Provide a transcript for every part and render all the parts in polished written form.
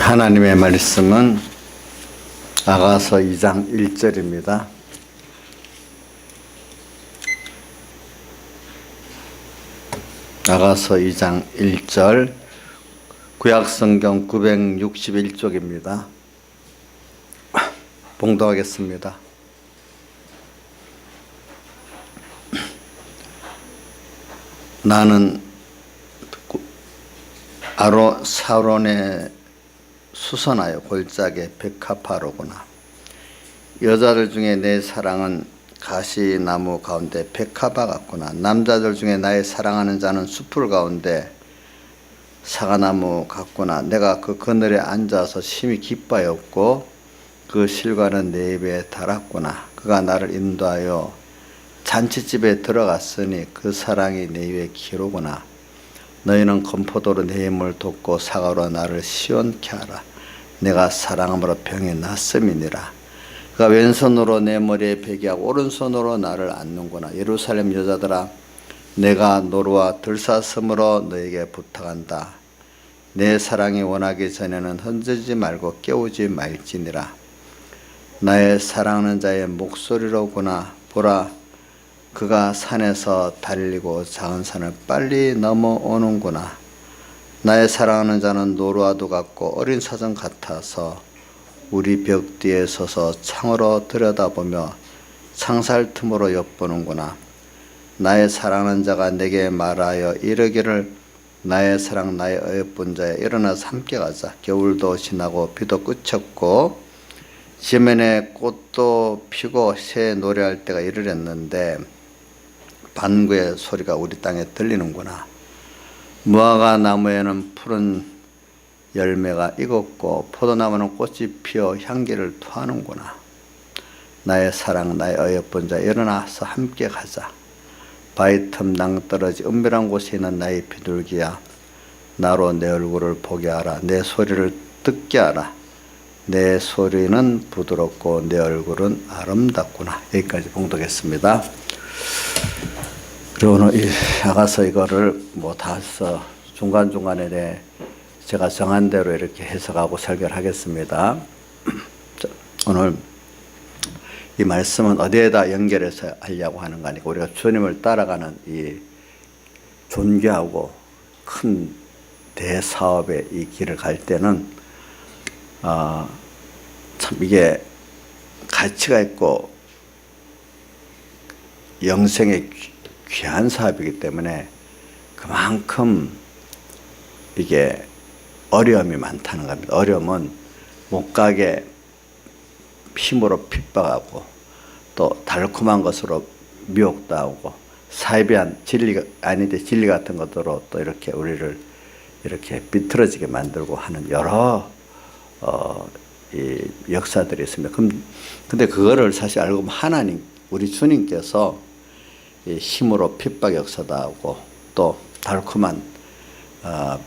하나님의 말씀은 아가서 2장 1절입니다. 아가서 2장 1절, 구약성경 961쪽입니다. 봉독하겠습니다. 나는 사론의 수선하여 골짜기의 백합화로구나. 여자들 중에 내 사랑은 가시나무 가운데 백합화 같구나. 남자들 중에 나의 사랑하는 자는 숲풀 가운데 사과나무 같구나. 내가 그 그늘에 앉아서 심히 기뻐하였고 그 실과는 내 입에 달았구나. 그가 나를 인도하여 잔치집에 들어갔으니 그 사랑이 내 입에 기로구나. 너희는 건포도로 내 힘을 돋고 사과로 나를 시원케 하라. 내가 사랑함으로 병이 났음이니라. 그가 왼손으로 내 머리에 베개하고 오른손으로 나를 안는구나. 예루살렘 여자들아, 내가 노루와 들사슴으로 너에게 부탁한다. 내 사랑이 원하기 전에는 흔들지 말고 깨우지 말지니라. 나의 사랑하는 자의 목소리로구나. 보라, 그가 산에서 달리고 작은 산을 빨리 넘어오는구나. 나의 사랑하는 자는 노루와도 같고 어린 사슴 같아서 우리 벽 뒤에 서서 창으로 들여다보며 창살 틈으로 엿보는구나. 나의 사랑하는 자가 내게 말하여 이르기를, 나의 사랑 나의 어여쁜 자여, 일어나서 함께 가자. 겨울도 지나고 비도 그쳤고 지면에 꽃도 피고 새 노래할 때가 이르렀는데 반구의 소리가 우리 땅에 들리는구나. 무화과 나무에는 푸른 열매가 익었고 포도나무는 꽃이 피어 향기를 토하는구나. 나의 사랑 나의 어여쁜 자, 일어나서 함께 가자. 바위 틈 낭떠러지 은밀한 곳에 있는 나의 비둘기야, 나로 내 얼굴을 보게 하라. 내 소리를 듣게 하라. 내 소리는 부드럽고 내 얼굴은 아름답구나. 여기까지 봉독했습니다. 그리고 오늘 이 아가서 이거를 다 해서 중간중간에 제가 정한 대로 이렇게 해석하고 설교하겠습니다. 오늘 이 말씀은 어디에다 연결해서 하려고 하는 거 아니고, 우리가 주님을 따라가는 이 존귀하고 큰 대사업의 이 길을 갈 때는 참 이게 가치가 있고 영생의 귀한 사업이기 때문에 그만큼 이게 어려움이 많다는 겁니다. 어려움은 못 가게 힘으로 핍박하고 또 달콤한 것으로 미혹도 하고 사이비한 진리가 아닌데 진리 같은 것으로 또 이렇게 우리를 이렇게 비틀어지게 만들고 하는 여러 이 역사들이 있습니다. 근데 그거를 사실 알고 보면 하나님, 우리 주님께서 이 힘으로 핍박 역사도 하고 또 달콤한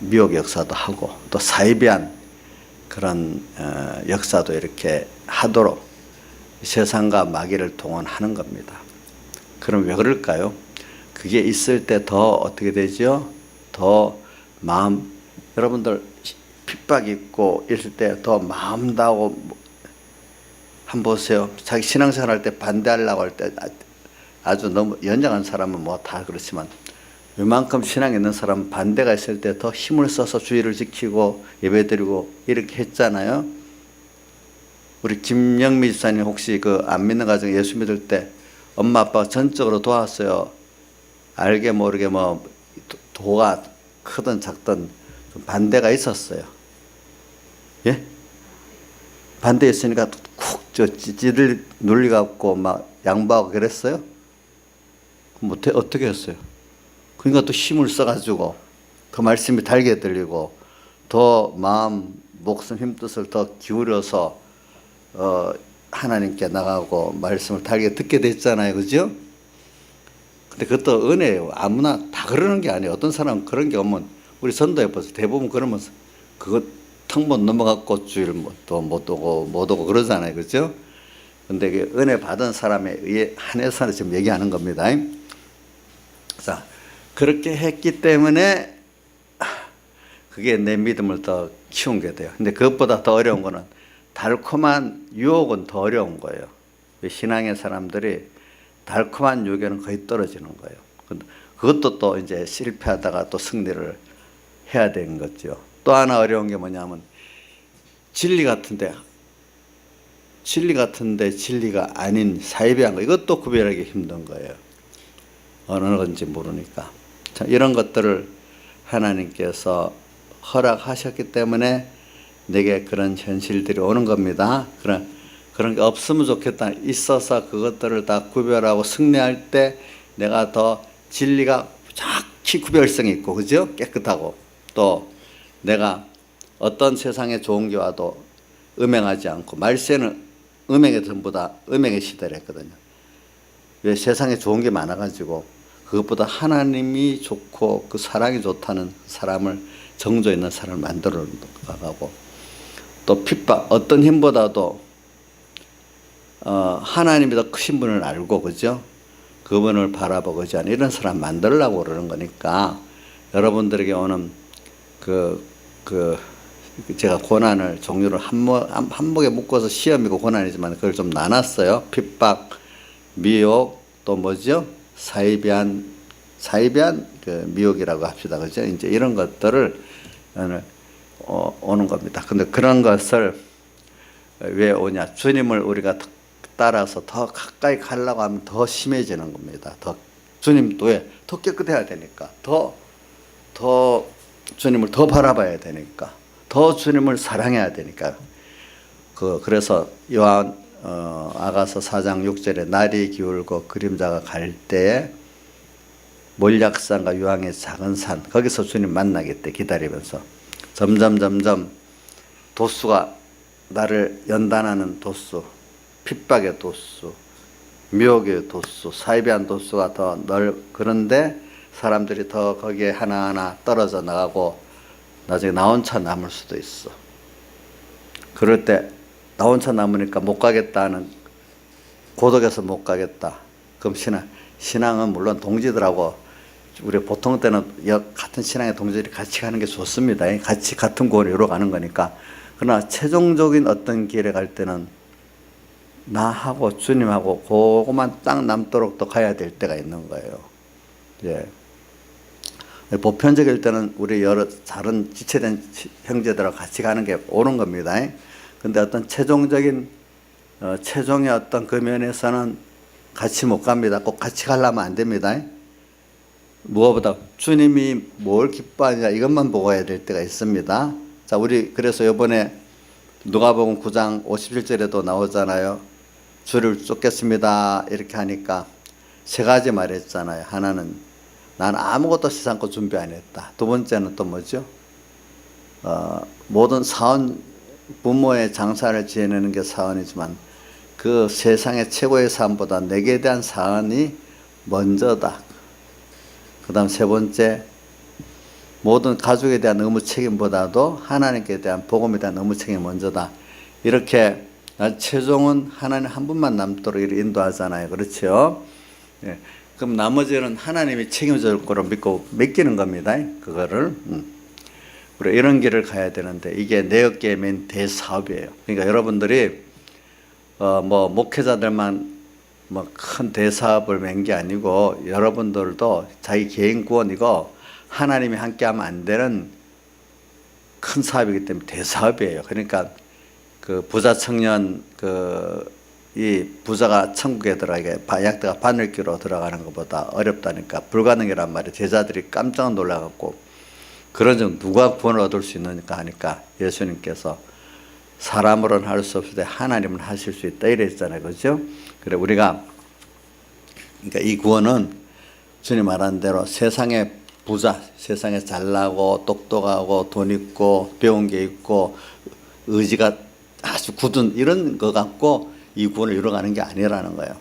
미혹 역사도 하고 또 사이비한 그런 역사도 이렇게 하도록 세상과 마귀를 동원하는 겁니다. 그럼 왜 그럴까요? 그게 있을 때 더 어떻게 되죠? 더 여러분들 핍박이 있고 있을 때 더 마음 다하고, 한번 보세요. 자기 신앙생활 할 때 반대하려고 할 때 아주 너무 연장한 사람은 다 그렇지만 웬만큼 신앙 있는 사람은 반대가 있을 때 더 힘을 써서 주의를 지키고 예배드리고 이렇게 했잖아요. 우리 김영미 지사님 혹시 그 안 믿는 가정 예수 믿을 때 엄마 아빠가 전적으로 도왔어요? 알게 모르게 도가 크든 작든 좀 반대가 있었어요. 예? 반대했으니까 쿡 찌들 눌리갖고 양보하고 그랬어요? 어떻게 했어요? 그러니까 또 힘을 써가지고 그 말씀이 달게 들리고 더 목숨 힘뜻을 더 기울여서 하나님께 나가고 말씀을 달게 듣게 됐잖아요. 그죠? 근데 그것도 은혜예요. 아무나 다 그러는 게 아니에요. 어떤 사람은 그런 게 오면, 우리 전도해 보세요. 대부분 그러면서 그거 턱 못 넘어갔고 주일 또 못 오고 그러잖아요. 그죠? 근데 은혜 받은 사람에 의해 한해서 지금 얘기하는 겁니다. 자, 그렇게 했기 때문에 그게 내 믿음을 더 키운 게 돼요. 근데 그것보다 더 어려운 거는 달콤한 유혹은 더 어려운 거예요. 신앙의 사람들이 달콤한 유혹에는 거의 떨어지는 거예요. 그것도 또 이제 실패하다가 또 승리를 해야 되는 거죠. 또 하나 어려운 게 뭐냐면 진리 같은데 진리가 아닌 사이비한 거, 이것도 구별하기 힘든 거예요. 어느 건지 모르니까. 자, 이런 것들을 하나님께서 허락하셨기 때문에 내게 그런 현실들이 오는 겁니다. 그런 게 없으면 좋겠다. 있어서 그것들을 다 구별하고 승리할 때 내가 더 진리가 정확히 구별성이 있고, 그죠? 깨끗하고, 또 내가 어떤 세상에 좋은 게 와도 음행하지 않고, 말세는 음행의 전부 다 음행의 시대를 했거든요. 왜? 세상에 좋은 게 많아가지고 그것보다 하나님이 좋고 그 사랑이 좋다는 사람을, 정조 있는 사람을 만들어 가고, 또 핍박, 어떤 힘보다도 하나님이 더 크신 분을 알고, 그죠? 그분을 바라보고자 하는 이런 사람 만들려고 그러는 거니까, 여러분들에게 오는 제가 고난을 종류를 한목에 묶어서 시험이고 고난이지만 그걸 좀 나눴어요. 핍박, 미혹, 또 뭐죠? 사이비한 그 미혹이라고 합시다. 그죠? 이제 이런 것들을 오는 겁니다. 근데 그런 것을 왜 오냐? 주님을 우리가 따라서 더 가까이 가려고 하면 더 심해지는 겁니다. 주님도 왜? 더 깨끗해야 되니까. 더 주님을 더 바라봐야 되니까. 더 주님을 사랑해야 되니까. 그래서 요한 아가서 4장 6절에 날이 기울고 그림자가 갈 때에 몰약산과 유황의 작은 산, 거기서 주님 만나겠대. 기다리면서 점점 도수가 나를 연단하는 도수, 핍박의 도수, 미혹의 도수, 사이비한 도수가 더 그런데 사람들이 더 거기에 하나하나 떨어져 나가고 나중에 나 혼자 남을 수도 있어. 그럴 때 나 혼자 남으니까 못 가겠다는, 고독해서 못 가겠다. 그럼 신앙은 물론 동지들하고, 우리 보통 때는 같은 신앙의 동지들이 같이 가는 게 좋습니다. 같이 같은 구원을 이루어 가는 거니까. 그러나 최종적인 어떤 길에 갈 때는 나하고 주님하고 그것만 딱 남도록 또 가야 될 때가 있는 거예요. 예. 보편적일 때는 우리 여러 다른 지체된 형제들하고 같이 가는 게 옳은 겁니다. 근데 어떤 최종의 어떤 그 면에서는 같이 못 갑니다. 꼭 같이 가려면 안 됩니다. 무엇보다 주님이 뭘 기뻐하냐 이것만 보고 해야 될 때가 있습니다. 자, 우리 그래서 이번에 누가복음 9장 57절에도 나오잖아요. 주를 쫓겠습니다 이렇게 하니까 세 가지 말했잖아요. 하나는 나는 아무것도 시사 않고 준비 안 했다. 두 번째는 또 뭐죠? 모든 사원, 부모의 장사를 지어내는 게 사원이지만 그 세상의 최고의 사원보다 내게 대한 사원이 먼저다. 그 다음 세 번째, 모든 가족에 대한 의무 책임보다도 하나님께 대한 복음에 대한 의무 책임이 먼저다. 이렇게 최종은 하나님 한 분만 남도록 인도하잖아요. 그렇죠? 예. 그럼 나머지는 하나님이 책임질 거로 믿고 맡기는 겁니다. 그거를. 우리 이런 길을 가야 되는데 이게 내 어깨에 맨 대사업이에요. 그러니까 여러분들이 목회자들만 큰 대사업을 맨 게 아니고 여러분들도 자기 개인 구원이고 하나님이 함께하면 안 되는 큰 사업이기 때문에 대사업이에요. 그러니까 그 부자 청년 이 부자가 천국에 들어가게 약대가 바늘기로 들어가는 것보다 어렵다니까, 불가능이란 말이에요. 제자들이 깜짝 놀라갖고 그런 점 누가 구원을 얻을 수 있느니까 하니까 예수님께서 사람으로는 할 수 없을 때 하나님은 하실 수 있다 이랬잖아요. 그렇죠? 그래 우리가 그러니까 이 구원은 주님 말한 대로 세상의 부자, 세상에 잘나고 똑똑하고 돈 있고 배운 게 있고 의지가 아주 굳은 이런 거 갖고 이 구원을 이루어가는 게 아니라는 거예요.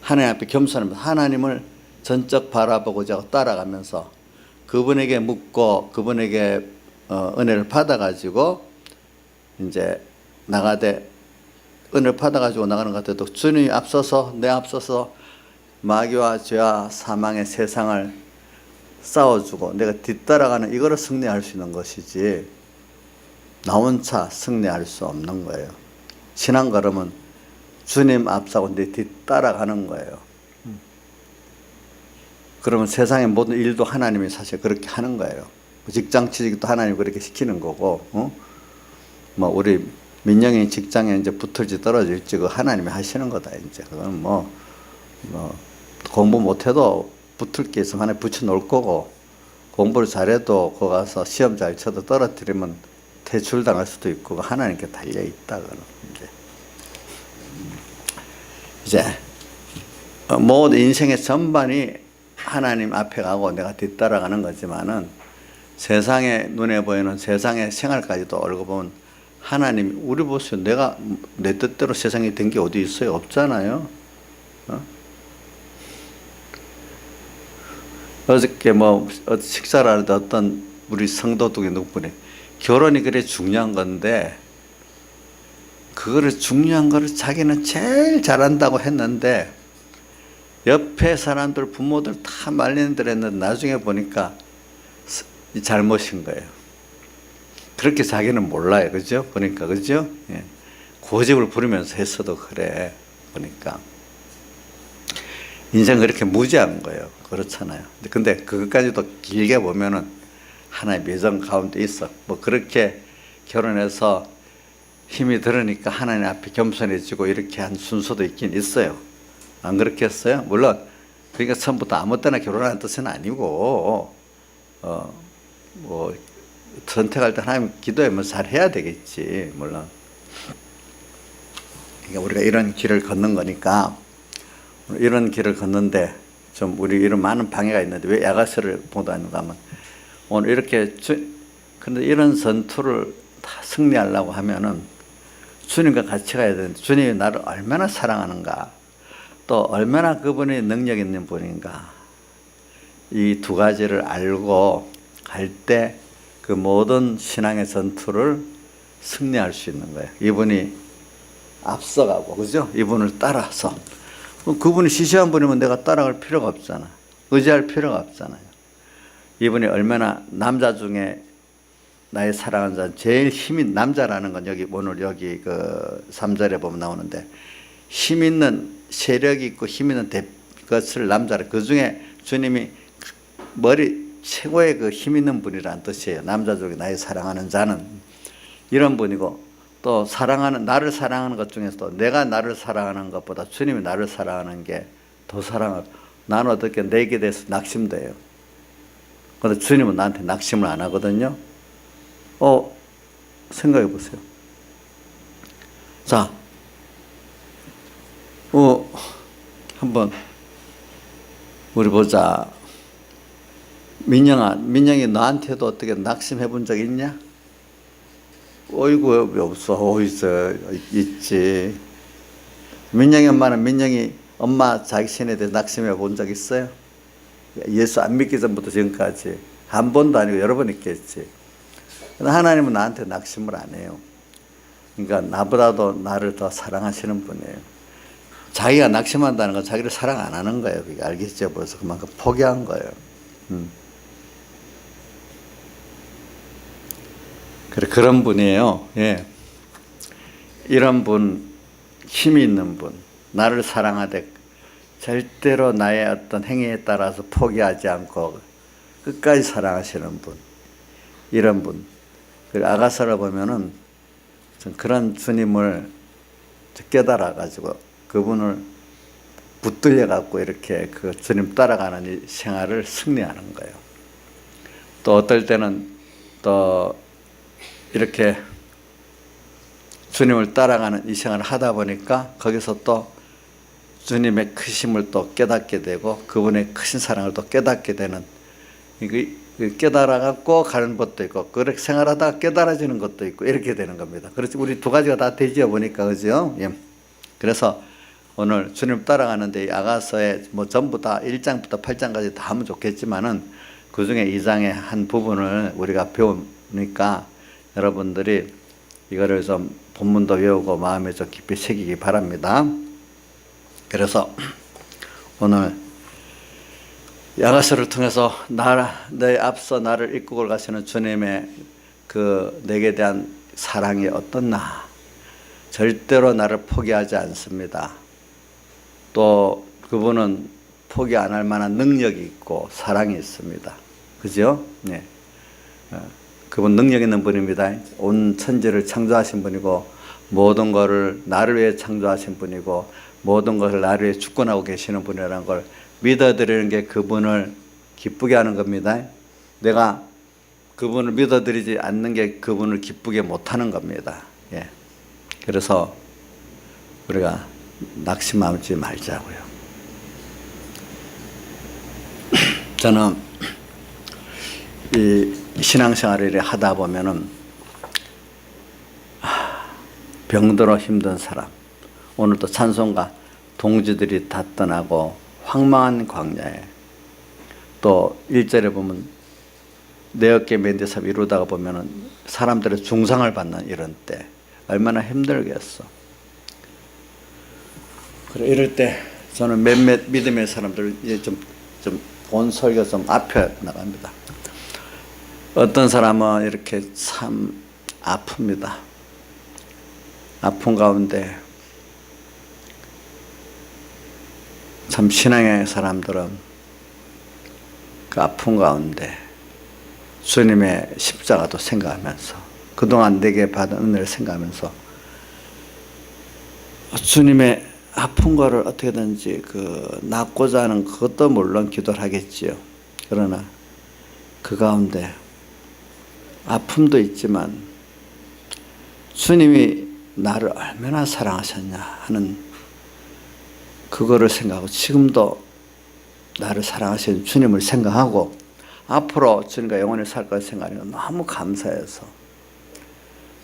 하나님 앞에 겸손하면서 하나님을 전적 바라보고자 하고 따라가면서 그분에게 묻고 그분에게 은혜를 받아가지고 이제 나가되, 은혜를 받아가지고 나가는 것 같아도 주님이 앞서서 내 앞서서 마귀와 죄와 사망의 세상을 싸워주고 내가 뒤따라가는 이거를 승리할 수 있는 것이지 나 혼자 승리할 수 없는 거예요. 신앙 걸음은 주님 앞서고 내 뒤따라가는 거예요. 그러면 세상의 모든 일도 하나님이 사실 그렇게 하는 거예요. 직장 취직도 하나님이 그렇게 시키는 거고, 뭐 우리 민영이 직장에 이제 붙을지 떨어질지 그 하나님이 하시는 거다. 이제 그건 뭐 공부 못해도 붙을 게 있으면 하나님 붙여놓을 거고, 공부를 잘해도 거기 가서 시험 잘 쳐도 떨어뜨리면 퇴출당할 수도 있고 하나님께 달려 있다. 그는 이제 모든 인생의 전반이 하나님 앞에 가고 내가 뒤따라가는 거지만은 세상에 눈에 보이는 세상의 생활까지도 알고 보면 하나님 우리 보세요. 내가 내 뜻대로 세상에 된 게 어디 있어요? 없잖아요. 어저께 식사를 하는데 어떤 우리 성도독이 누구분이 결혼이 그래 중요한 건데 그거를 중요한 거를 자기는 제일 잘한다고 했는데 옆에 사람들 부모들 다 말리는 대로 했는데 나중에 보니까 잘못인 거예요. 그렇게 자기는 몰라요. 그죠? 보니까 그죠? 예. 고집을 부리면서 했어도 그래. 보니까 인생 그렇게 무지한 거예요. 그렇잖아요. 근데 그것까지도 길게 보면은 하나의 예정 가운데 있어. 뭐 그렇게 결혼해서 힘이 들으니까 하나님 앞에 겸손해지고 이렇게 한 순서도 있긴 있어요. 안 그렇겠어요? 물론 그러니까 처음부터 아무 때나 결혼하는 뜻은 아니고 뭐 선택할 때 하나님 기도하면 잘 해야 되겠지. 물론 그러니까 우리가 이런 길을 걷는 거니까 이런 길을 걷는데 좀 우리 이런 많은 방해가 있는데 왜 야가서를 보다는가 하면 오늘 이렇게 근데 이런 전투를 다 승리하려고 하면은 주님과 같이 가야 되는데 주님이 나를 얼마나 사랑하는가 또 얼마나 그분이 능력 있는 분인가 이 두 가지를 알고 갈 때 그 모든 신앙의 전투를 승리할 수 있는 거예요. 이분이 앞서가고 그죠? 이분을 따라서 그분이 시시한 분이면 내가 따라갈 필요가 없잖아. 의지할 필요가 없잖아요. 이분이 얼마나 남자 중에 나의 사랑하는 자는 제일 힘이 남자라는 건 여기 오늘 여기 그 3절에 보면 나오는데 힘 있는 세력이 있고 힘 있는 것을 남자를 그 중에 주님이 머리 최고의 그 힘 있는 분이라는 뜻이에요. 남자 중에 나의 사랑하는 자는 이런 분이고 또 사랑하는 나를 사랑하는 것 중에서도 내가 나를 사랑하는 것보다 주님이 나를 사랑하는 게 더 사랑하고 나는 어떻게 내게 대해서 낙심돼요. 그런데 주님은 나한테 낙심을 안 하거든요. 생각해 보세요. 자, 한번 우리 보자. 민영이 너한테도 어떻게 낙심해 본 적 있냐? 어이구, 왜 없어? 있지. 민영이 엄마는 민영이 엄마 자기 신에 대해 낙심해 본 적 있어요? 예수 안 믿기 전부터 지금까지 한 번도 아니고 여러 번 있겠지. 하나님은 나한테 낙심을 안 해요. 그러니까 나보다도 나를 더 사랑하시는 분이에요. 자기가 낙심한다는 건 자기를 사랑 안 하는 거예요. 그게 알겠죠? 벌써 그만큼 포기한 거예요. 그래, 그런 분이에요. 예. 이런 분, 힘이 있는 분, 나를 사랑하되 절대로 나의 어떤 행위에 따라서 포기하지 않고 끝까지 사랑하시는 분, 이런 분. 아가서를 보면은 그런 주님을 깨달아가지고 그분을 붙들려갖고 이렇게 그 주님 따라가는 이 생활을 승리하는 거예요. 또 어떨 때는 또 이렇게 주님을 따라가는 이 생활을 하다 보니까 거기서 또 주님의 크심을 또 깨닫게 되고 그분의 크신 사랑을 또 깨닫게 되는 깨달아갖고 가는 것도 있고 그렇게 생활하다가 깨달아지는 것도 있고 이렇게 되는 겁니다. 그래서 우리 두 가지가 다 되지어 보니까 그죠? 예. 그래서 오늘 주님 따라가는데 이 아가서에 전부 다 1장부터 8장까지 다 하면 좋겠지만은 그 중에 2장의 한 부분을 우리가 배우니까 여러분들이 이거를 좀 본문도 외우고 마음에 좀 깊이 새기기 바랍니다. 그래서 오늘 야가서를 통해서 내 앞서 나를 이끌고 가시는 주님의 그 내게 대한 사랑이 어떻나. 절대로 나를 포기하지 않습니다. 또 그분은 포기 안 할 만한 능력이 있고 사랑이 있습니다. 그죠? 네. 그분 능력 있는 분입니다. 온 천지를 창조하신 분이고 모든 것을 나를 위해 창조하신 분이고 모든 것을 나를 위해 주권하고 계시는 분이라는 걸 믿어드리는 게 그분을 기쁘게 하는 겁니다. 내가 그분을 믿어드리지 않는 게 그분을 기쁘게 못하는 겁니다. 예. 그래서 우리가 낙심하지 말자고요. 저는 이 신앙생활을 하다 보면은 병들어 힘든 사람, 오늘도 찬송가 동지들이 다 떠나고 황망한 광야에, 또 1절에 보면 내 어깨 맨대삽 이루다가 보면은 사람들의 중상을 받는 이런 때 얼마나 힘들겠어. 그래 이럴 때 저는 몇몇 믿음의 사람들 이제 좀 본 설교 좀 앞에 나갑니다. 어떤 사람은 이렇게 참 아픕니다. 아픈 가운데 참 신앙의 사람들은 그 아픈 가운데 주님의 십자가도 생각하면서 그동안 내게 받은 은혜를 생각하면서 주님의 아픈 거를 어떻게든지 낫고자 하는 그것도 물론 기도를 하겠지요. 그러나 그 가운데 아픔도 있지만 주님이 나를 얼마나 사랑하셨냐 하는 그거를 생각하고 지금도 나를 사랑하시는 주님을 생각하고 앞으로 주님과 영원히 살 걸 생각하니까 너무 감사해서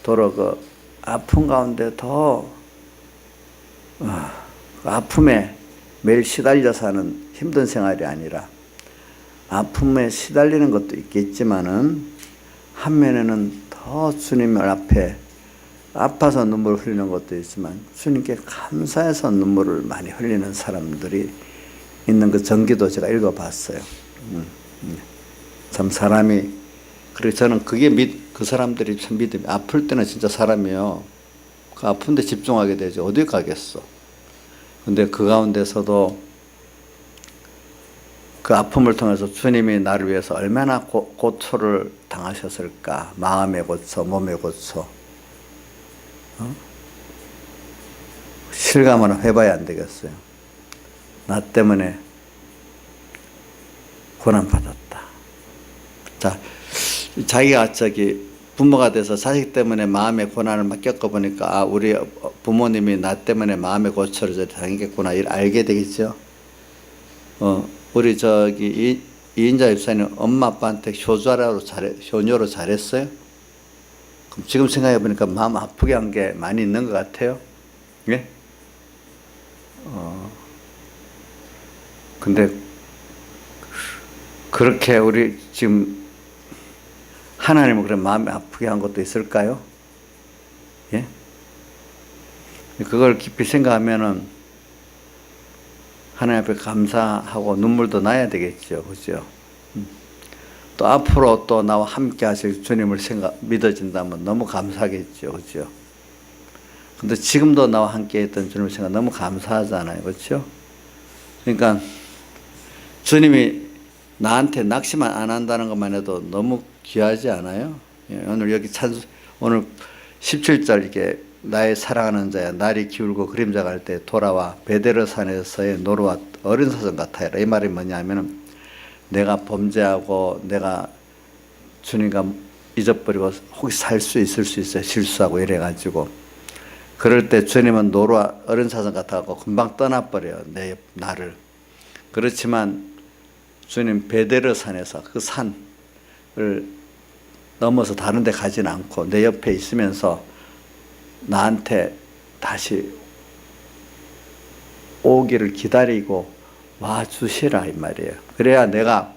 도로 그 아픔 가운데 더 아픔에 매일 시달려서 하는 힘든 생활이 아니라 아픔에 시달리는 것도 있겠지만은 한면에는 더 주님 앞에 아파서 눈물을 흘리는 것도 있지만 주님께 감사해서 눈물을 많이 흘리는 사람들이 있는 그 전기도 제가 읽어봤어요. 참 사람이, 그리고 저는 그 사람들이 참 믿음이, 아플 때는 진짜 사람이요. 그 아픈데 집중하게 되죠. 어디 가겠어. 근데 그 가운데서도 그 아픔을 통해서 주님이 나를 위해서 얼마나 고초를 당하셨을까. 마음의 고초, 몸의 고초. 실감을 해봐야 안 되겠어요. 나 때문에 고난받았다. 자, 자기가 부모가 돼서 자식 때문에 마음의 고난을 막 겪어보니까 우리 부모님이 나 때문에 마음의 고초를 당했겠구나 알게 되겠죠. 우리 이인자 집사님 엄마 아빠한테 효녀로 잘했어요? 그럼 지금 생각해 보니까 마음 아프게 한 게 많이 있는 것 같아요. 예? 근데 그렇게 우리 지금 하나님은 그런 마음이 아프게 한 것도 있을까요? 예? 그걸 깊이 생각하면은 하나님 앞에 감사하고 눈물도 나야 되겠죠. 그죠? 또 앞으로 또 나와 함께 하실 주님을 믿어진다면 너무 감사하겠죠. 그죠? 근데 지금도 나와 함께 했던 주님을 생각 너무 감사하잖아요. 그렇죠? 그러니까 주님이 나한테 낙심만 안 한다는 것만 해도 너무 귀하지 않아요? 오늘 여기 오늘 17절 이렇게 나의 사랑하는 자야 날이 기울고 그림자 갈 때 돌아와 베데르산에서의 노루와 어린 사슴 같아요. 이 말이 뭐냐면은 내가 범죄하고 내가 주님과 잊어버리고 혹시 살 수 있을 수 있어요. 실수하고 이래가지고 그럴 때 주님은 노루와 어린 사슴 같아갖고 금방 떠나버려요. 나를. 그렇지만 주님 베데르산에서 그 산을 넘어서 다른 데 가진 않고 내 옆에 있으면서 나한테 다시 오기를 기다리고 와주시라 이 말이에요. 그래야 내가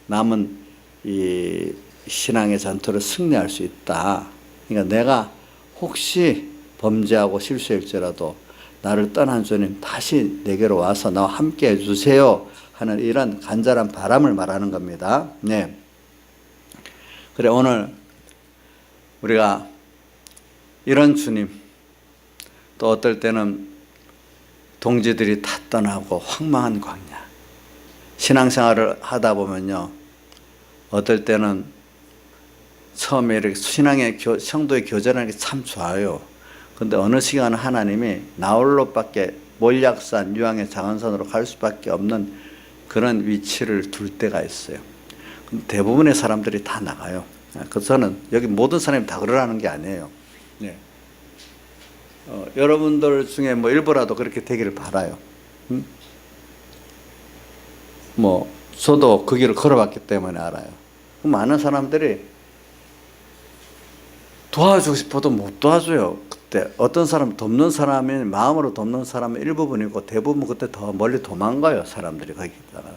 남은 이 신앙의 전투를 승리할 수 있다. 그러니까 내가 혹시 범죄하고 실수할지라도 나를 떠난 주님 다시 내게로 와서 나와 함께 해주세요 하는 이런 간절한 바람을 말하는 겁니다. 네. 그래, 오늘 우리가 이런 주님, 또 어떨 때는 동지들이 다 떠나고 황망한 광야, 신앙생활을 하다 보면요, 어떨 때는 처음에 이렇게 신앙의 성도의 교제라는 게 참 좋아요. 근데 어느 시간은 하나님이 나홀로밖에 몰약산 유황의 장안산으로 갈 수밖에 없는 그런 위치를 둘 때가 있어요. 대부분의 사람들이 다 나가요. 그래서 저는 여기 모든 사람이 다 그러라는 게 아니에요. 네. 여러분들 중에 뭐 일부라도 그렇게 되기를 바라요. 뭐 저도 그 길을 걸어봤기 때문에 알아요. 많은 사람들이 도와주고 싶어도 못 도와줘요. 그때 어떤 사람 돕는 사람이 마음으로 돕는 사람은 일부분이고 대부분 그때 더 멀리 도망가요. 사람들이 거기다가.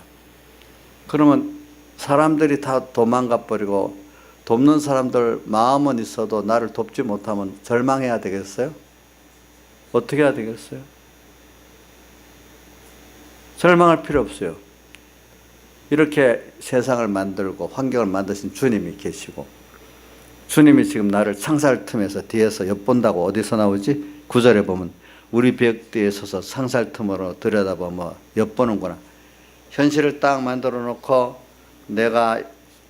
그러면 사람들이 다 도망가 버리고 돕는 사람들 마음은 있어도 나를 돕지 못하면 절망해야 되겠어요? 어떻게 해야 되겠어요? 절망할 필요 없어요. 이렇게 세상을 만들고 환경을 만드신 주님이 계시고, 주님이 지금 나를 창살 틈에서 뒤에서 엿본다고 어디서 나오지? 9절에 보면 우리 벽 뒤에 서서 창살 틈으로 들여다보며 엿보는구나. 현실을 딱 만들어 놓고 내가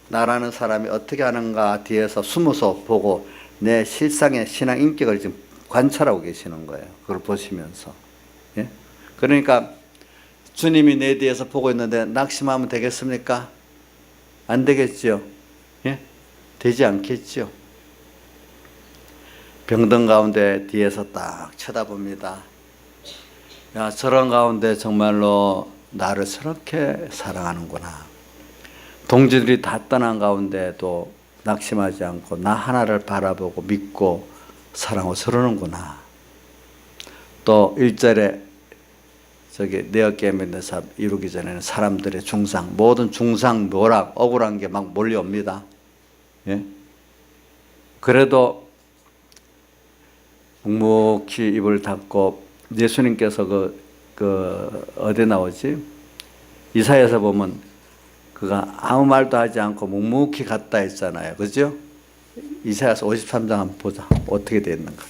나라는 사람이 어떻게 하는가 뒤에서 숨어서 보고 내 실상의 신앙 인격을 지금 관찰하고 계시는 거예요. 그걸 보시면서. 예? 그러니까 주님이 내 뒤에서 보고 있는데 낙심하면 되겠습니까? 안 되겠죠. 예? 되지 않겠죠. 병든 가운데 뒤에서 딱 쳐다봅니다. 야, 저런 가운데 정말로 나를 저렇게 사랑하는구나. 동지들이 다 떠난 가운데도 낙심하지 않고 나 하나를 바라보고 믿고 사랑하고 서르는구나. 또 1절에 저기 내 어깨에 맺는 삽 이루기 전에는 사람들의 중상, 모든 중상, 묘락, 억울한 게 막 몰려옵니다. 예? 그래도 묵묵히 입을 닫고 예수님께서 어디 나오지? 이사야에서 보면 그가 아무 말도 하지 않고 묵묵히 갔다 했잖아요. 그죠? 이사야서 53장 한번 보자. 어떻게 되어 있는가.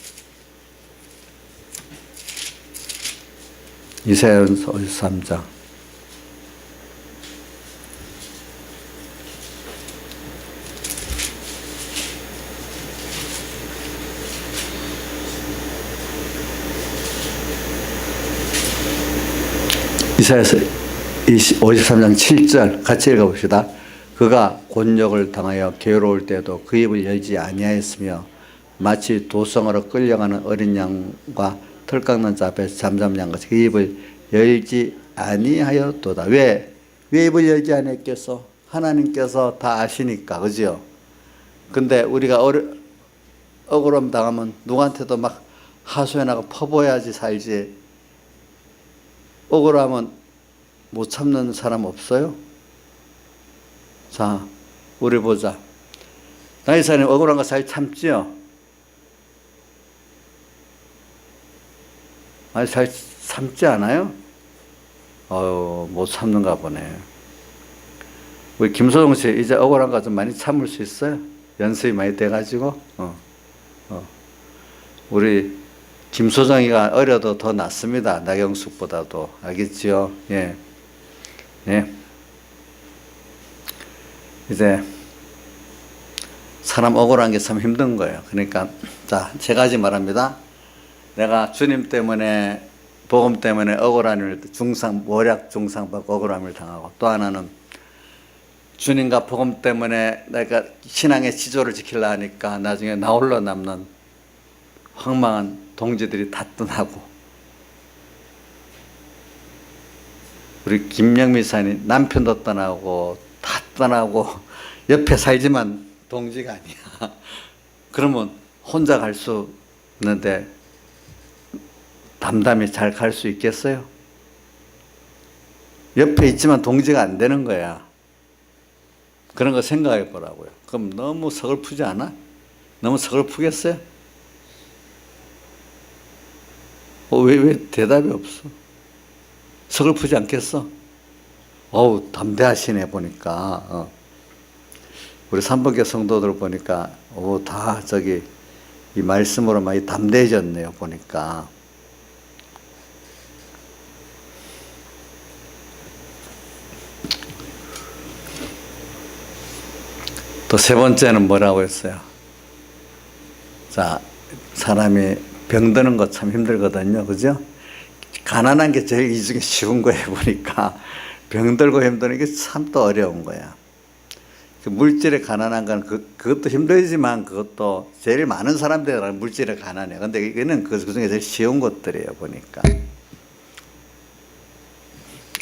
이사야서 53장. 이사야서 53장 7절 같이 읽어봅시다. 그가 곤욕을 당하여 괴로울 때도 그 입을 열지 아니하였으며 마치 도성으로 끌려가는 어린 양과 털 깎는 자 앞에 잠잠히 한 것이 그 입을 열지 아니하였도다. 왜 입을 열지 아니했겠어? 하나님께서 다 아시니까. 그죠? 근데 우리가 억울함 당하면 누구한테도 막 하소연하고 퍼부어야지 살지. 억울하면 못 참는 사람 없어요? 자, 우리 보자. 나이사님 억울한 거 잘 참지요? 아니, 잘 참지 않아요? 못 참는가 보네. 우리 김소정 씨 이제 억울한 거 좀 많이 참을 수 있어요? 연습이 많이 돼가지고. 우리 김소정이가 어려도 더 낫습니다. 나경숙보다도. 알겠지요? 예. 예. 이제 사람 억울한 게 참 힘든 거예요. 그러니까 자, 세 가지 말합니다. 내가 주님 때문에 복음 때문에 억울한 일, 모략 중상받고 억울함을 당하고, 또 하나는 주님과 복음 때문에 내가 신앙의 지조를 지키려 하니까 나중에 나 홀로 남는 황망한 동지들이 다 떠나고, 우리 김영미 사님 남편도 떠나고 다 떠나고 옆에 살지만 동지가 아니야. 그러면 혼자 갈 수 있는데 담담히 잘 갈 수 있겠어요? 옆에 있지만 동지가 안 되는 거야. 그런 거 생각해 보라고요. 그럼 너무 서글프지 않아? 너무 서글프겠어요? 왜 대답이 없어? 서글프지 않겠어? 어우, 담대하시네, 보니까. 우리 삼번교 성도들 보니까, 다 이 말씀으로 많이 담대해졌네요, 보니까. 또 세 번째는 뭐라고 했어요? 자, 사람이 병드는 거 참 힘들거든요. 그죠? 가난한 게 제일 이 중에 쉬운 거예요, 보니까. 병들고 힘드는 게 참 또 어려운 거야. 물질에 가난한 건 그것도 힘들지만 그것도 제일 많은 사람들은 물질에 가난해. 근데 이거는 그 중에 제일 쉬운 것들이에요, 보니까.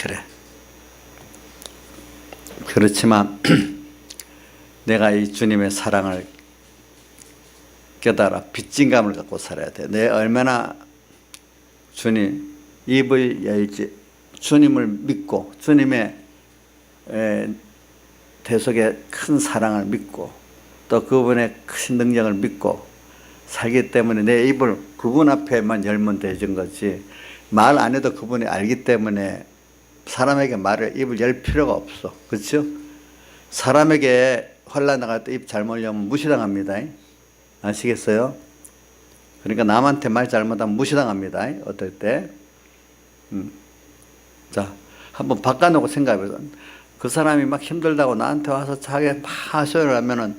그래. 그렇지만 내가 이 주님의 사랑을 깨달아 빚진감을 갖고 살아야 돼. 내 얼마나 주님 입을 열지 주님을 믿고 주님의 대속의 큰 사랑을 믿고 또 그분의 큰 능력을 믿고 살기 때문에 내 입을 그분 앞에만 열면 되는 거지, 말 안 해도 그분이 알기 때문에 사람에게 입을 열 필요가 없어. 그렇죠? 사람에게 환난 나갈 때 입 잘못 열면 무시당합니다. 아시겠어요? 그러니까 남한테 말 잘못하면 무시당합니다. 어떨 때. 자, 한번 바꿔놓고 생각해보세요. 그 사람이 막 힘들다고 나한테 와서 자기 막 하소연을 하면은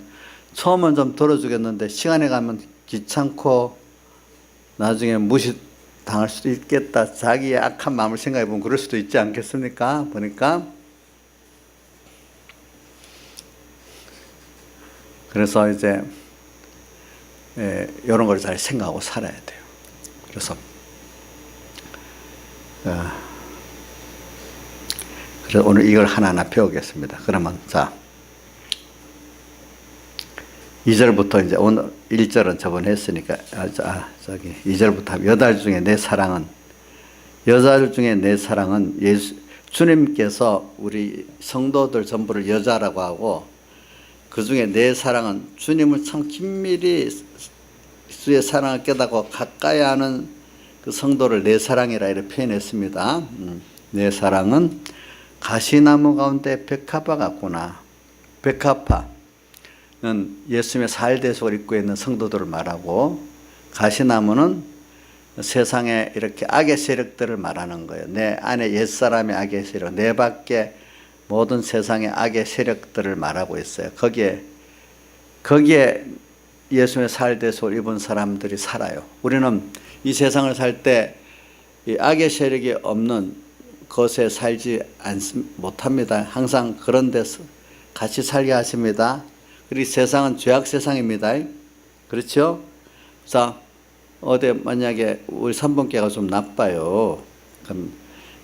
처음은 좀 들어주겠는데 시간이 가면 귀찮고 나중에 무시당할 수도 있겠다. 자기의 악한 마음을 생각해보면 그럴 수도 있지 않겠습니까? 보니까. 그래서 이제 이런 걸 잘 생각하고 살아야 돼요. 그래서 오늘 이걸 하나하나 배우겠습니다. 그러면 자 2절부터 이제 오늘 1절은 저번에 했으니까 2절부터 여달 중에 내 사랑은 주님께서 우리 성도들 전부를 여자라고 하고 그 중에 내 사랑은 주님을 참 긴밀히 주의 사랑을 깨닫고 가까이 하는 그 성도를 내 사랑이라 이렇게 표현했습니다. 내 사랑은 가시나무 가운데 백합화 같구나. 백합화는 예수님의 살대속을 입고 있는 성도들을 말하고, 가시나무는 세상에 이렇게 악의 세력들을 말하는 거예요. 내 안에 옛사람의 악의 세력, 내 밖에 모든 세상의 악의 세력들을 말하고 있어요. 거기에 예수님의 살대속을 입은 사람들이 살아요. 우리는 이 세상을 살 때 이 악의 세력이 없는 것에 살지 못합니다. 항상 그런 데서 같이 살게 하십니다. 그리고 세상은 죄악 세상입니다. 그렇죠? 자, 어디 만약에 우리 삼번교회가 좀 나빠요.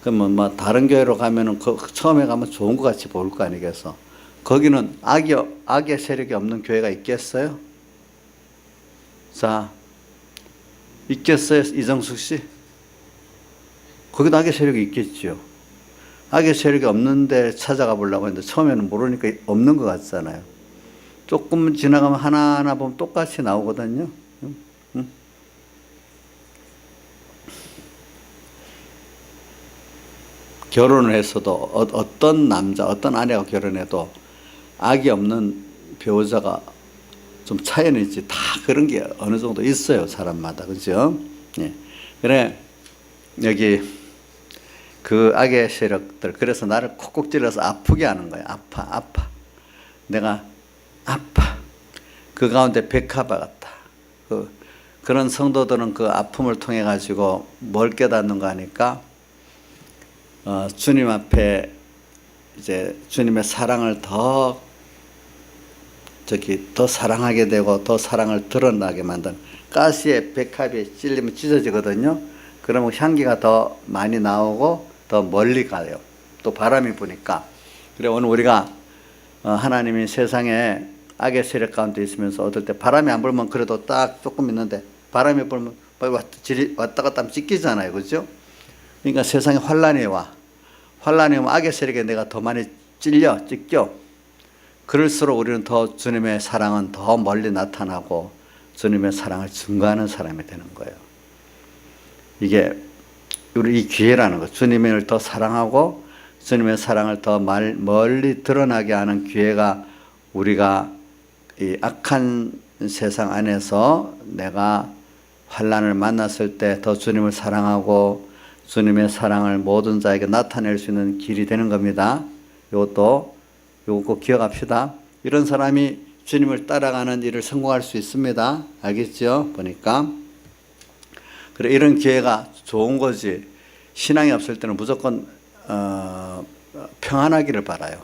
그러면 뭐 다른 교회로 가면은 처음에 가면 좋은 것 같이 보일 거 아니겠어? 거기는 악의 세력이 없는 교회가 있겠어요? 자, 있겠어요, 이정숙 씨? 거기도 악의 세력이 있겠죠. 악의 세력이 없는데 찾아가 보려고 했는데 처음에는 모르니까 없는 것 같잖아요. 조금 지나가면 하나하나 보면 똑같이 나오거든요. 결혼을 했어도 어떤 남자, 어떤 아내가 결혼해도 악이 없는 배우자가 좀 차이는 있지. 다 그런 게 어느 정도 있어요, 사람마다. 그죠? 예. 그래, 여기 그 악의 세력들, 그래서 나를 콕콕 찔러서 아프게 하는 거야. 아파. 내가 아파. 그 가운데 백합화 같다. 그런 성도들은 그 아픔을 통해 가지고 뭘 깨닫는가 하니까 주님 앞에 이제 주님의 사랑을 더 사랑하게 되고 더 사랑을 드러나게 만든, 가시에 백합이 찔리면 찢어지거든요. 그러면 향기가 더 많이 나오고 더 멀리 가요. 또 바람이 부니까. 그래, 오늘 우리가 하나님이 세상에 악의 세력 가운데 있으면서 어떨 때 바람이 안 불면 그래도 딱 조금 있는데 바람이 불면 왔다 갔다 하면 찢기잖아요. 그죠? 그러니까 세상에 환란이 와. 환란이 오면 악의 세력에 내가 더 많이 찢겨. 그럴수록 우리는 더 주님의 사랑은 더 멀리 나타나고 주님의 사랑을 증거하는 사람이 되는 거예요. 이게 우리 이 기회라는 거. 주님을 더 사랑하고 주님의 사랑을 더 멀리 드러나게 하는 기회가 우리가 이 악한 세상 안에서 내가 환난을 만났을 때 더 주님을 사랑하고 주님의 사랑을 모든 자에게 나타낼 수 있는 길이 되는 겁니다. 요거 꼭 기억합시다. 이런 사람이 주님을 따라가는 일을 성공할 수 있습니다. 알겠죠? 보니까. 그래, 이런 기회가 좋은 거지. 신앙이 없을 때는 무조건 평안하기를 바라요.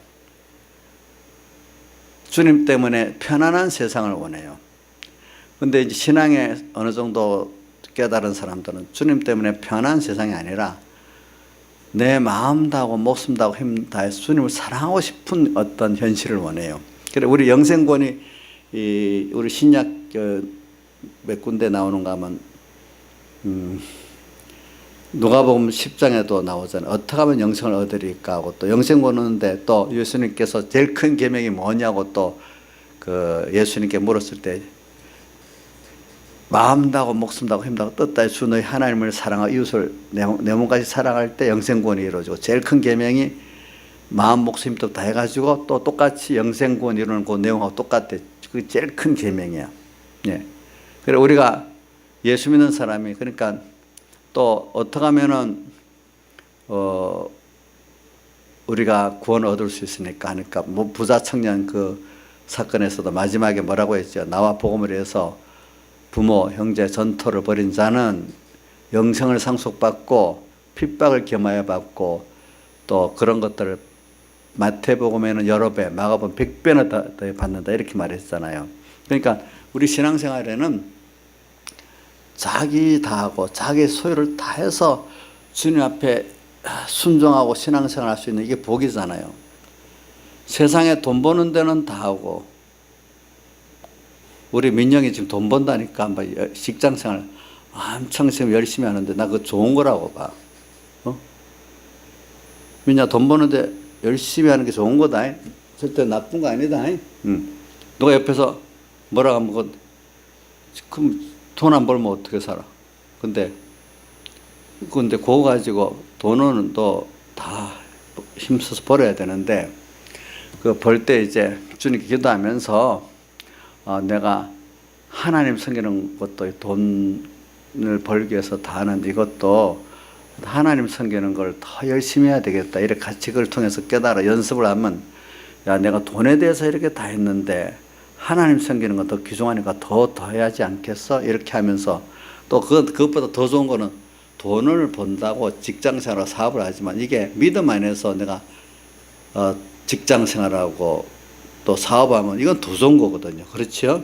주님 때문에 편안한 세상을 원해요. 근데 이제 신앙에 어느 정도 깨달은 사람들은 주님 때문에 편안한 세상이 아니라 내 마음 다하고 목숨 다하고 힘 다해서 주님을 사랑하고 싶은 어떤 현실을 원해요. 그래, 우리 영생권이 우리 신약 몇 군데 나오는가 하면 누가복음 10장에도 나오잖아요. 어떻게 하면 영생을 얻으리까 하고 또 영생권 얻는데 또 예수님께서 제일 큰 계명이 뭐냐고 또 그 예수님께 물었을 때 마음 다하고 목숨 다하고 힘 다하고 뜻 다해 주 너희 하나님을 사랑하고 이웃을 내 몸까지 사랑할 때 영생권이 이루어지고 제일 큰 계명이 마음 목숨 힘 다 해가지고 또 똑같이 영생권 이루는 그 내용하고 똑같아. 그게 제일 큰 계명이야. 예. 그래 우리가 예수 믿는 사람이 그러니까 또 어떻게 하면은 우리가 구원을 얻을 수 있으니까 하니까 뭐 부자 청년 그 사건에서도 마지막에 뭐라고 했죠? 나와 복음을 위해서 부모 형제 전토를 벌인 자는 영생을 상속받고 핍박을 겸하여 받고 또 그런 것들을 마태복음에는 여러 배, 마가복음 100배나 더 받는다 이렇게 말했잖아요. 그러니까 우리 신앙생활에는 자기 다하고 자기 소유를 다해서 주님 앞에 순종하고 신앙생활 할 수 있는 이게 복이잖아요. 세상에 돈 버는 데는 다 하고 우리 민영이 지금 돈 번다니까 뭐 직장생활 엄청 지금 열심히 하는데 나 그거 좋은 거라고 봐. 민야 돈 버는데 열심히 하는 게 좋은 거다. 절대 나쁜 거 아니다. 누가 옆에서 뭐라 하면 그럼 돈 안 벌면 어떻게 살아? 근데 그거 가지고 돈은 또 다 힘써서 벌어야 되는데 그 벌 때 이제 주님께 기도하면서 내가 하나님 섬기는 것도 돈을 벌기 위해서 다 하는 이것도 하나님 섬기는 걸 더 열심히 해야 되겠다. 이렇게 같이 그걸 통해서 깨달아 연습을 하면 야 내가 돈에 대해서 이렇게 다 했는데 하나님 섬기는 건 더 귀중하니까 더 해야지 않겠어? 이렇게 하면서 또 그것보다 더 좋은 거는 돈을 번다고 직장생활 사업을 하지만 이게 믿음 안에서 내가 직장 생활하고 또 사업하면 이건 더 좋은 거거든요. 그렇죠?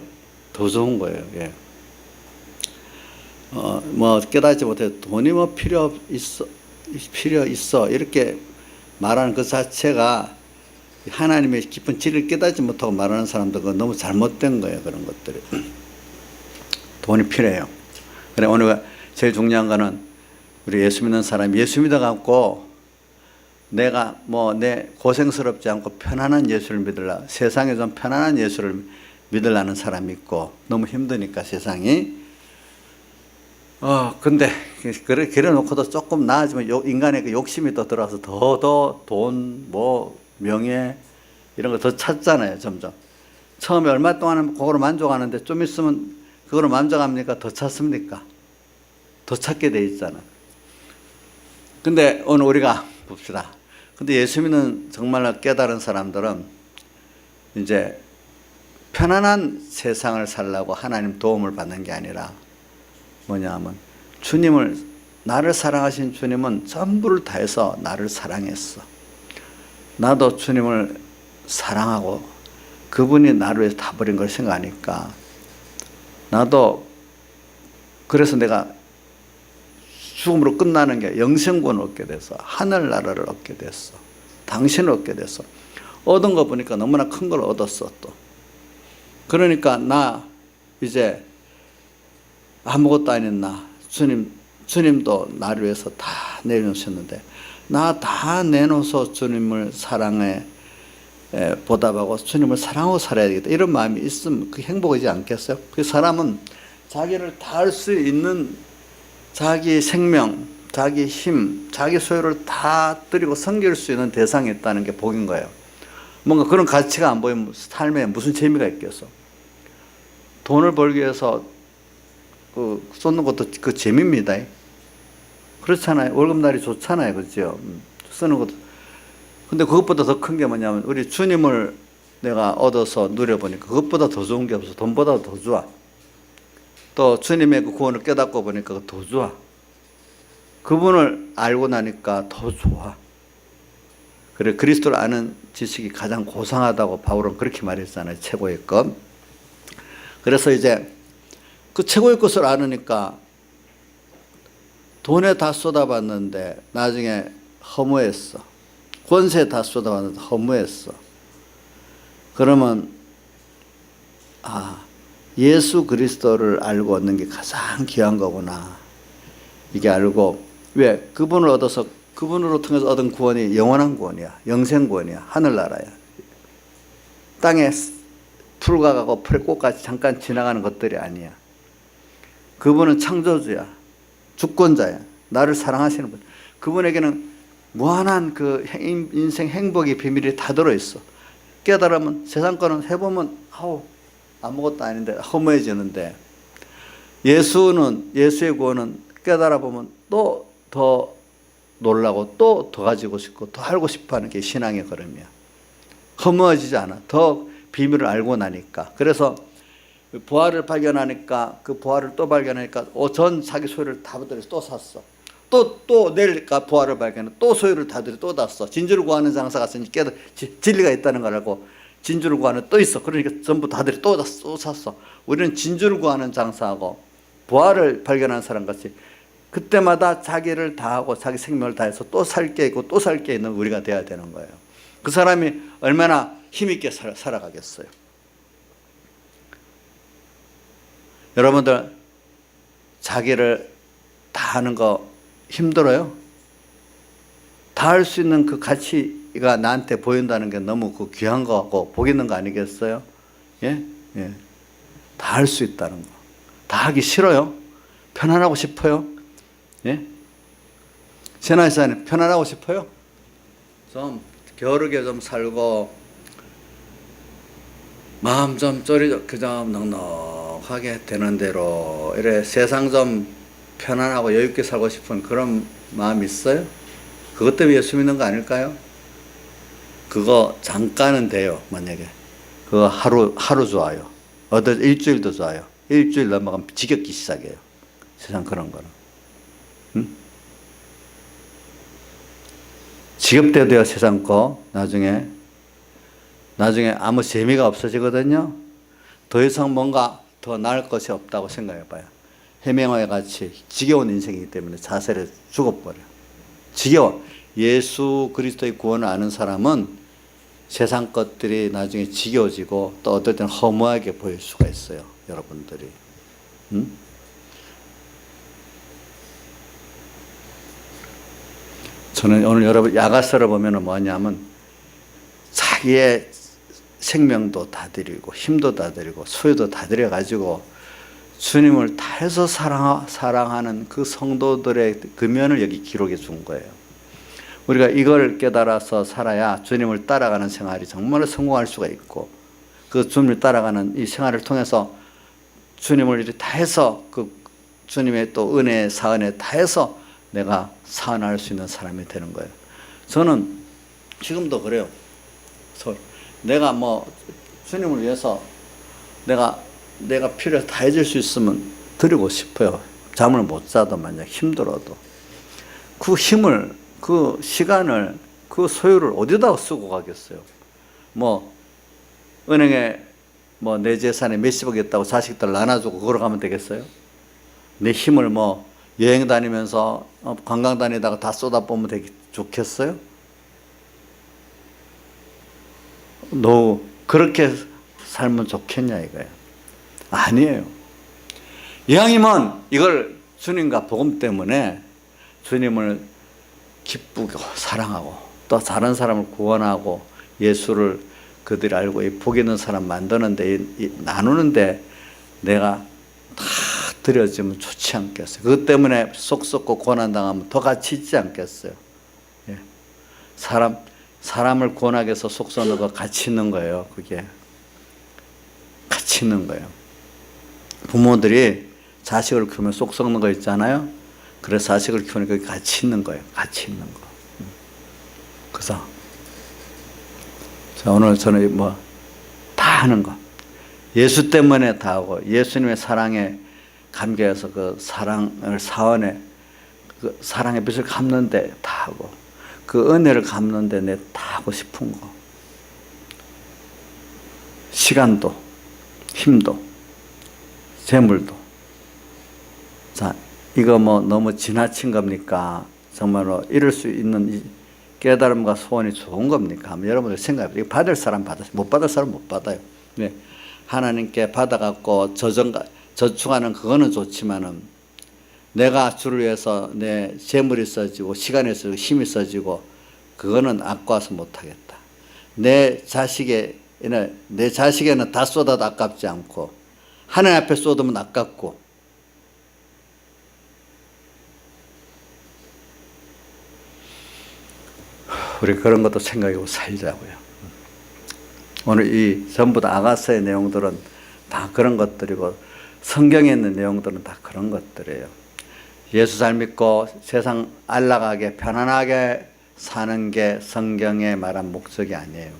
더 좋은 거예요. 예. 뭐 깨닫지 못해 돈이 뭐 필요 있어 이렇게 말하는 그 자체가 하나님의 깊은 진리를 깨닫지 못하고 말하는 사람들은 너무 잘못된 거예요. 그런 것들이 돈이 필요해요. 그래 오늘 제일 중요한 거는 우리 예수 믿는 사람이 예수 믿어갖고 내가 뭐 내 고생스럽지 않고 편안한 예수를 믿으려 세상에 좀 편안한 예수를 믿으려는 사람이 있고 너무 힘드니까 세상이 근데 그래 놓고도 조금 나아지면 인간의 그 욕심이 또 들어와서 더 돈 뭐 명예 이런 거 더 찾잖아요. 점점 처음에 얼마 동안은 그거로 만족하는데 좀 있으면 그거로 만족합니까? 더 찾습니까? 더 찾게 돼 있잖아. 근데 오늘 우리가 봅시다. 근데 예수 믿는 정말로 깨달은 사람들은 이제 편안한 세상을 살려고 하나님 도움을 받는 게 아니라 뭐냐 하면 주님을 나를 사랑하신 주님은 전부를 다해서 나를 사랑했어. 나도 주님을 사랑하고 그분이 나를 위해서 다 버린 걸 생각하니까 나도 그래서 내가 죽음으로 끝나는 게 영생권을 얻게 돼서 하늘나라를 얻게 됐어. 당신을 얻게 됐어. 얻은 거 보니까 너무나 큰 걸 얻었어 또. 그러니까 나 이제 아무것도 아닌 나 주님도 나를 위해서 다 내놓으셨는데 나 다 내놓아서 주님을 사랑해 보답하고 주님을 사랑하고 살아야 되겠다. 이런 마음이 있으면 그 행복이지 않겠어요? 그 사람은 자기를 다 할 수 있는 자기 생명, 자기 힘, 자기 소유를 다 드리고 섬길 수 있는 대상이 있다는 게 복인 거예요. 뭔가 그런 가치가 안 보이면 삶에 무슨 재미가 있겠어. 돈을 벌기 위해서 쏟는 것도 그 재미입니다. 그렇잖아요. 월급날이 좋잖아요. 그렇죠? 쓰는 것도. 근데 그것보다 더 큰 게 뭐냐면 우리 주님을 내가 얻어서 누려보니까 그것보다 더 좋은 게 없어. 돈보다 더 좋아. 또 주님의 그 구원을 깨닫고 보니까 더 좋아. 그분을 알고 나니까 더 좋아. 그래, 그리스도를 아는 지식이 가장 고상하다고 바울은 그렇게 말했잖아요. 최고의 것. 그래서 이제 그 최고의 것을 알으니까 돈에 다 쏟아봤는데 나중에 허무했어. 권세에 다 쏟아봤는데 허무했어. 그러면 예수 그리스도를 알고 얻는 게 가장 귀한 거구나. 이게 알고, 왜? 그분을 얻어서 그분으로 통해서 얻은 구원이 영원한 구원이야. 영생 구원이야. 하늘나라야. 땅에 풀과 가고 풀의 꽃같이 잠깐 지나가는 것들이 아니야. 그분은 창조주야. 주권자야. 나를 사랑하시는 분. 그분에게는 무한한 그 인생 행복의 비밀이 다 들어있어. 깨달으면 세상 거는 해보면 아무것도 아닌데 허무해지는데, 예수의 구원은 깨달아 보면 또 더 놀라고 또 더 가지고 싶고 더 알고 싶어하는 게 신앙의 걸음이야. 허무해지지 않아. 더 비밀을 알고 나니까. 그래서 부활을 발견하니까 그 부활을 또 발견하니까 전 자기 소유를 다 버려서 또 샀어. 또 내일까 부활을 발견해 또 소유를 다 들여 또 샀어. 진주를 구하는 장사가 있으니 진리가 있다는 걸 알고 진주를 구하는 또 있어. 그러니까 전부 다 들여 또 샀어. 우리는 진주를 구하는 장사하고 부활을 발견한 사람 같이 그때마다 자기를 다하고 자기 생명을 다해서 또 살 게 있고 또 살 게 있는 우리가 돼야 되는 거예요. 그 사람이 얼마나 힘있게 살아가겠어요. 여러분들 자기를 다하는 거 힘들어요? 다 할 수 있는 그 가치가 나한테 보인다는 게 너무 그 귀한 거고 복 있는 거 아니겠어요? 예? 다 할 수 있다는 거. 다 하기 싫어요? 편안하고 싶어요? 예? 신앙생활 편안하고 싶어요? 좀 겨루게 좀 살고 마음 좀 그좀 넉넉하게 되는 대로 이래 세상 좀 편안하고 여유있게 살고 싶은 그런 마음 있어요? 그것 때문에 예수 믿는 거 아닐까요? 그거 잠깐은 돼요. 만약에 그거 하루 좋아요. 일주일도 좋아요. 일주일 넘어가면 지겹기 시작해요. 세상 그런 거는. 지겹대도요. 세상 거 나중에 아무 재미가 없어지거든요. 더 이상 뭔가 더 나을 것이 없다고 생각해 봐요. 해명화와 같이 지겨운 인생이기 때문에 자살에 죽어버려. 지겨워. 예수 그리스도의 구원을 아는 사람은 세상 것들이 나중에 지겨워지고 또 어떨 때는 허무하게 보일 수가 있어요. 여러분들이. 저는 오늘 여러분 야가서를 보면 뭐냐면 자기의 생명도 다 드리고 힘도 다 드리고 소유도 다 드려가지고 주님을 다해서 사랑하는 그 성도들의 그 면을 여기 기록해 준 거예요. 우리가 이걸 깨달아서 살아야 주님을 따라가는 생활이 정말 성공할 수가 있고 그 주님을 따라가는 이 생활을 통해서 주님을 다해서 그 주님의 또 은혜 사은에 다해서 내가 사은할 수 있는 사람이 되는 거예요. 저는 지금도 그래요. 내가 뭐 주님을 위해서 내가 필요해서 다 해줄 수 있으면 드리고 싶어요. 잠을 못 자도 만약 힘들어도 그 힘을 그 시간을 그 소유를 어디다 쓰고 가겠어요. 뭐 은행에 뭐 내 재산에 몇십억 있다고 자식들 나눠주고 그러고 가면 되겠어요? 내 힘을 뭐 여행 다니면서 관광 다니다가 다 쏟아보면 되게 좋겠어요? 너 그렇게 살면 좋겠냐 이거예요. 아니에요. 이왕이면 이걸 주님과 복음 때문에 주님을 기쁘고 사랑하고 또 다른 사람을 구원하고 예수를 그들이 알고 복 있는 사람 만드는데 나누는데 내가 다 드려지면 좋지 않겠어요? 그것 때문에 속 썩고 고난당하면 더 같이 있지 않겠어요? 예. 사람을 고난하게 해서 속 썩는 거 같이 있는 거예요. 그게 같이 있는 거예요. 부모들이 자식을 키우면 속 썩는 거 있잖아요. 그래서 자식을 키우는 게 같이 있는 거예요. 같이 있는 거. 그래서 오늘 저는 다 하는 거. 예수 때문에 다 하고 예수님의 사랑에 감격해서 그 사랑을 사원에 그 사랑의 빛을 갚는데 다 하고 그 은혜를 갚는데 내 다 하고 싶은 거. 시간도 힘도 재물도. 자, 이거 너무 지나친 겁니까? 정말로 이룰 수 있는 이 깨달음과 소원이 좋은 겁니까? 한번 여러분들 생각해보세요. 이거 받을 사람 받아요. 못 받을 사람 못 받아요. 네. 하나님께 받아갖고 저축하는 그거는 좋지만은 내가 주를 위해서 내 재물이 써지고 시간이 써지고 힘이 써지고 그거는 아까워서 못하겠다. 내 자식에는 다 쏟아도 아깝지 않고 하나님 앞에 쏟으면 아깝고 우리 그런 것도 생각하고 살자고요. 오늘 이 전부 다 아가서의 내용들은 다 그런 것들이고 성경에 있는 내용들은 다 그런 것들이에요. 예수 잘 믿고 세상 안락하게 편안하게 사는 게 성경에 말한 목적이 아니에요.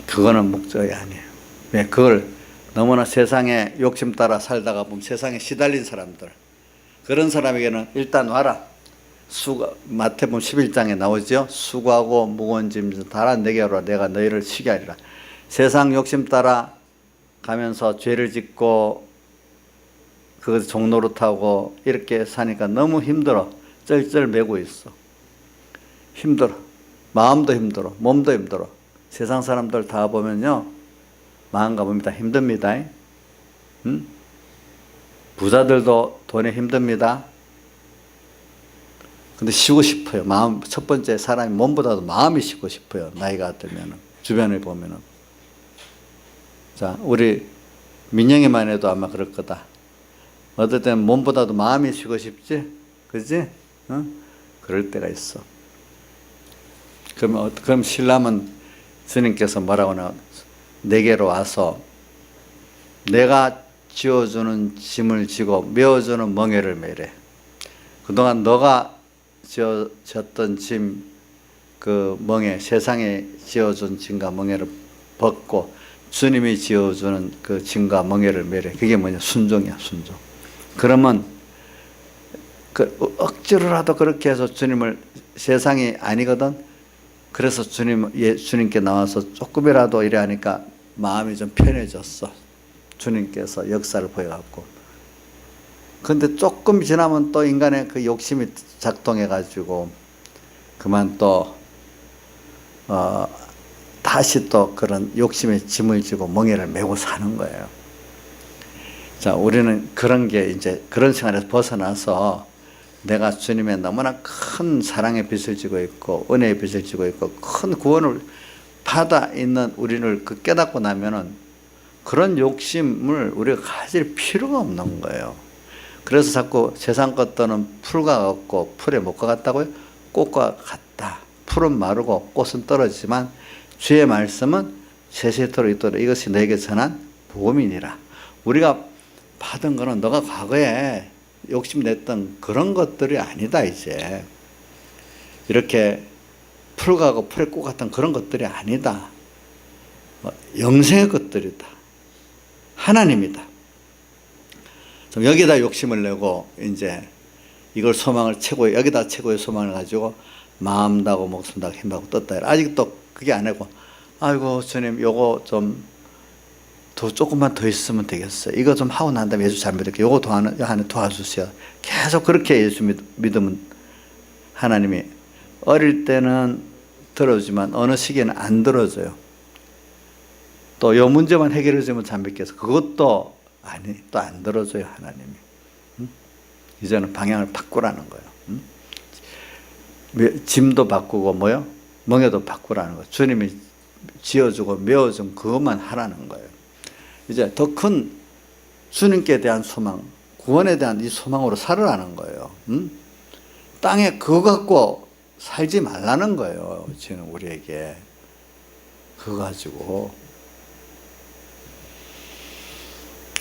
그거는 목적이 아니에요. 왜? 그걸 너무나 세상에 욕심 따라 살다가 보면 세상에 시달린 사람들, 그런 사람에게는 일단 와라. 마태복음 11장에 나오죠. 수고하고 무거운 짐 다 내게 오라. 내가 너희를 쉬게 하리라. 세상 욕심 따라 가면서 죄를 짓고 그것을 종노릇하고 이렇게 사니까 너무 힘들어. 쩔쩔매고 있어. 힘들어. 마음도 힘들어. 몸도 힘들어. 세상 사람들 다 보면요, 마음과 몸이 다 힘듭니다. 응? 부자들도 돈에 힘듭니다. 근데 쉬고 싶어요. 첫 번째 사람이 몸보다도 마음이 쉬고 싶어요. 나이가 들면은. 주변에 보면은. 자, 우리 민영이만 해도 아마 그럴 거다. 어떨 때는 몸보다도 마음이 쉬고 싶지? 그지? 그럴 때가 있어. 그럼 신라면 스님께서 뭐라고 하나? 내게로 와서 내가 지어주는 짐을 지고 메어주는 멍에를 매래. 그동안 너가 지었던 짐, 그 멍에, 세상에 지어준 짐과 멍에를 벗고 주님이 지어주는 그 짐과 멍에를 매래. 그게 뭐냐? 순종이야, 순종. 그러면 억지로라도 그렇게 해서 주님을, 세상이 아니거든. 그래서 주님께 나와서 조금이라도 이래 하니까 마음이 좀 편해졌어. 주님께서 역사를 보여갖고. 근데 조금 지나면 또 인간의 그 욕심이 작동해가지고 그만 또 다시 또 그런 욕심에 짐을 지고 멍에를 메고 사는 거예요. 자, 우리는 그런 게 이제 그런 생활에서 벗어나서 내가 주님의 너무나 큰 사랑의 빛을 지고 있고 은혜의 빛을 지고 있고 큰 구원을 받아 있는 우리를 깨닫고 나면은 그런 욕심을 우리가 가질 필요가 없는 거예요. 그래서 자꾸 세상 것들은 풀과 같고 풀에 못 같다고요? 꽃과 같다. 풀은 마르고 꽃은 떨어지지만 주의 말씀은 세세토록 있도록 이것이 너에게 전한 복음이니라. 우리가 받은 거는 너가 과거에 욕심냈던 그런 것들이 아니다. 이제 이렇게 풀과고 풀에 꽃 같은 그런 것들이 아니다. 영생의 것들이다. 하나님이다. 여기다 욕심을 내고 이제 이걸 소망을 여기다 최고의 소망을 가지고 마음 다고 목숨 다고 힘 다고 떴다. 아직도 그게 안 하고 아이고 주님 요거 좀 조금만 더 있으면 되겠어요. 이거 좀 하고 난 다음에 예수 잘 믿을게요. 요거 하나 도와주세요. 계속 그렇게 예수 믿으면 하나님이 어릴 때는 들어주지만 어느 시기에는 안 들어줘요. 또 요 문제만 해결해 주면 잘 믿겠어. 그것도 또 안 들어줘요, 하나님이. 이제는 방향을 바꾸라는 거예요. 짐도 바꾸고 멍에도 바꾸라는 거예요. 주님이 지어주고 메어준 그것만 하라는 거예요. 이제 더 큰 주님께 대한 소망, 구원에 대한 이 소망으로 살아라는 거예요. 땅에 그거 갖고 살지 말라는 거예요. 지금 우리에게. 그거 가지고.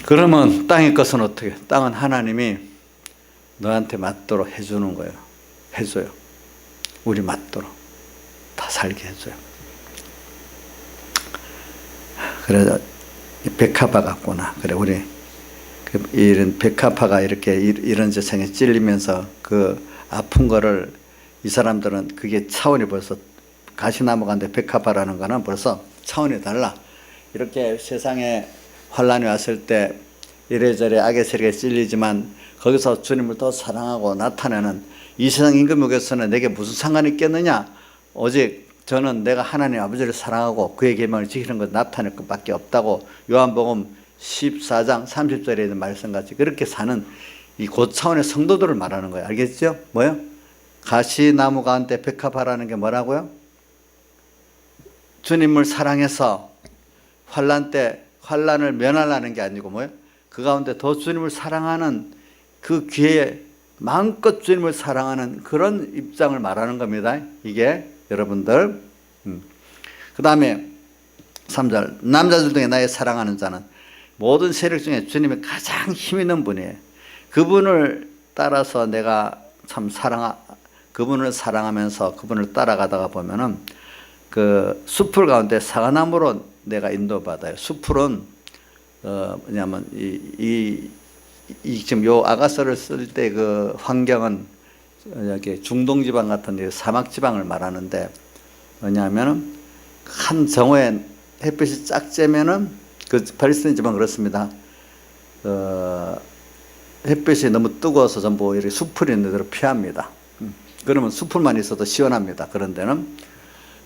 그러면 땅의 것은 어떻게? 땅은 하나님이 너한테 맞도록 해주는 거예요. 해줘요. 우리 맞도록 다 살게 해줘요. 그래서 백합화 같구나. 그래 우리 이런 백합화가 이렇게 이런 세상에 찔리면서 그 아픈 거를 이 사람들은 그게 차원이 벌써 가시나무 가운데 백합화라는 거는 벌써 차원이 달라. 이렇게 세상에 환란이 왔을 때 이래저래 악의 세력에 찔리지만 거기서 주님을 더 사랑하고 나타내는 이 세상 임금에게서는 내게 무슨 상관이 있겠느냐? 오직 저는 내가 하나님 아버지를 사랑하고 그의 계명을 지키는 것 나타낼 것밖에 없다고 요한복음 14장 30절에 있는 말씀같이 그렇게 사는 이 고차원의 성도들을 말하는 거예요. 알겠죠? 뭐요? 가시나무 가운데 백합화라는 게 뭐라고요? 주님을 사랑해서 환란 때 환란을 면하려는 게 아니고 뭐요? 그 가운데 더 주님을 사랑하는 그 기회에 마음껏 주님을 사랑하는 그런 입장을 말하는 겁니다. 이게 여러분들. 그 다음에 3절 남자들 중에 나의 사랑하는 자는 모든 세력 중에 주님이 가장 힘 있는 분이에요. 그분을 따라서 내가 참 그분을 사랑하면서 그분을 따라가다가 보면은 그 숲풀 가운데 사과나무로 내가 인도받아요. 숲풀은 뭐냐면 지금 요 아가서를 쓸 때 그 환경은 여기 중동 지방 같은 사막 지방을 말하는데 뭐냐면은 한 정오에 햇빛이 쫙 쬐면은 그 팔레스타인 지방 그렇습니다. 햇빛이 너무 뜨거워서 전부 이렇게 숲풀이 있는 데로 피합니다. 그러면 숲풀만 있어도 시원합니다. 그런 데는.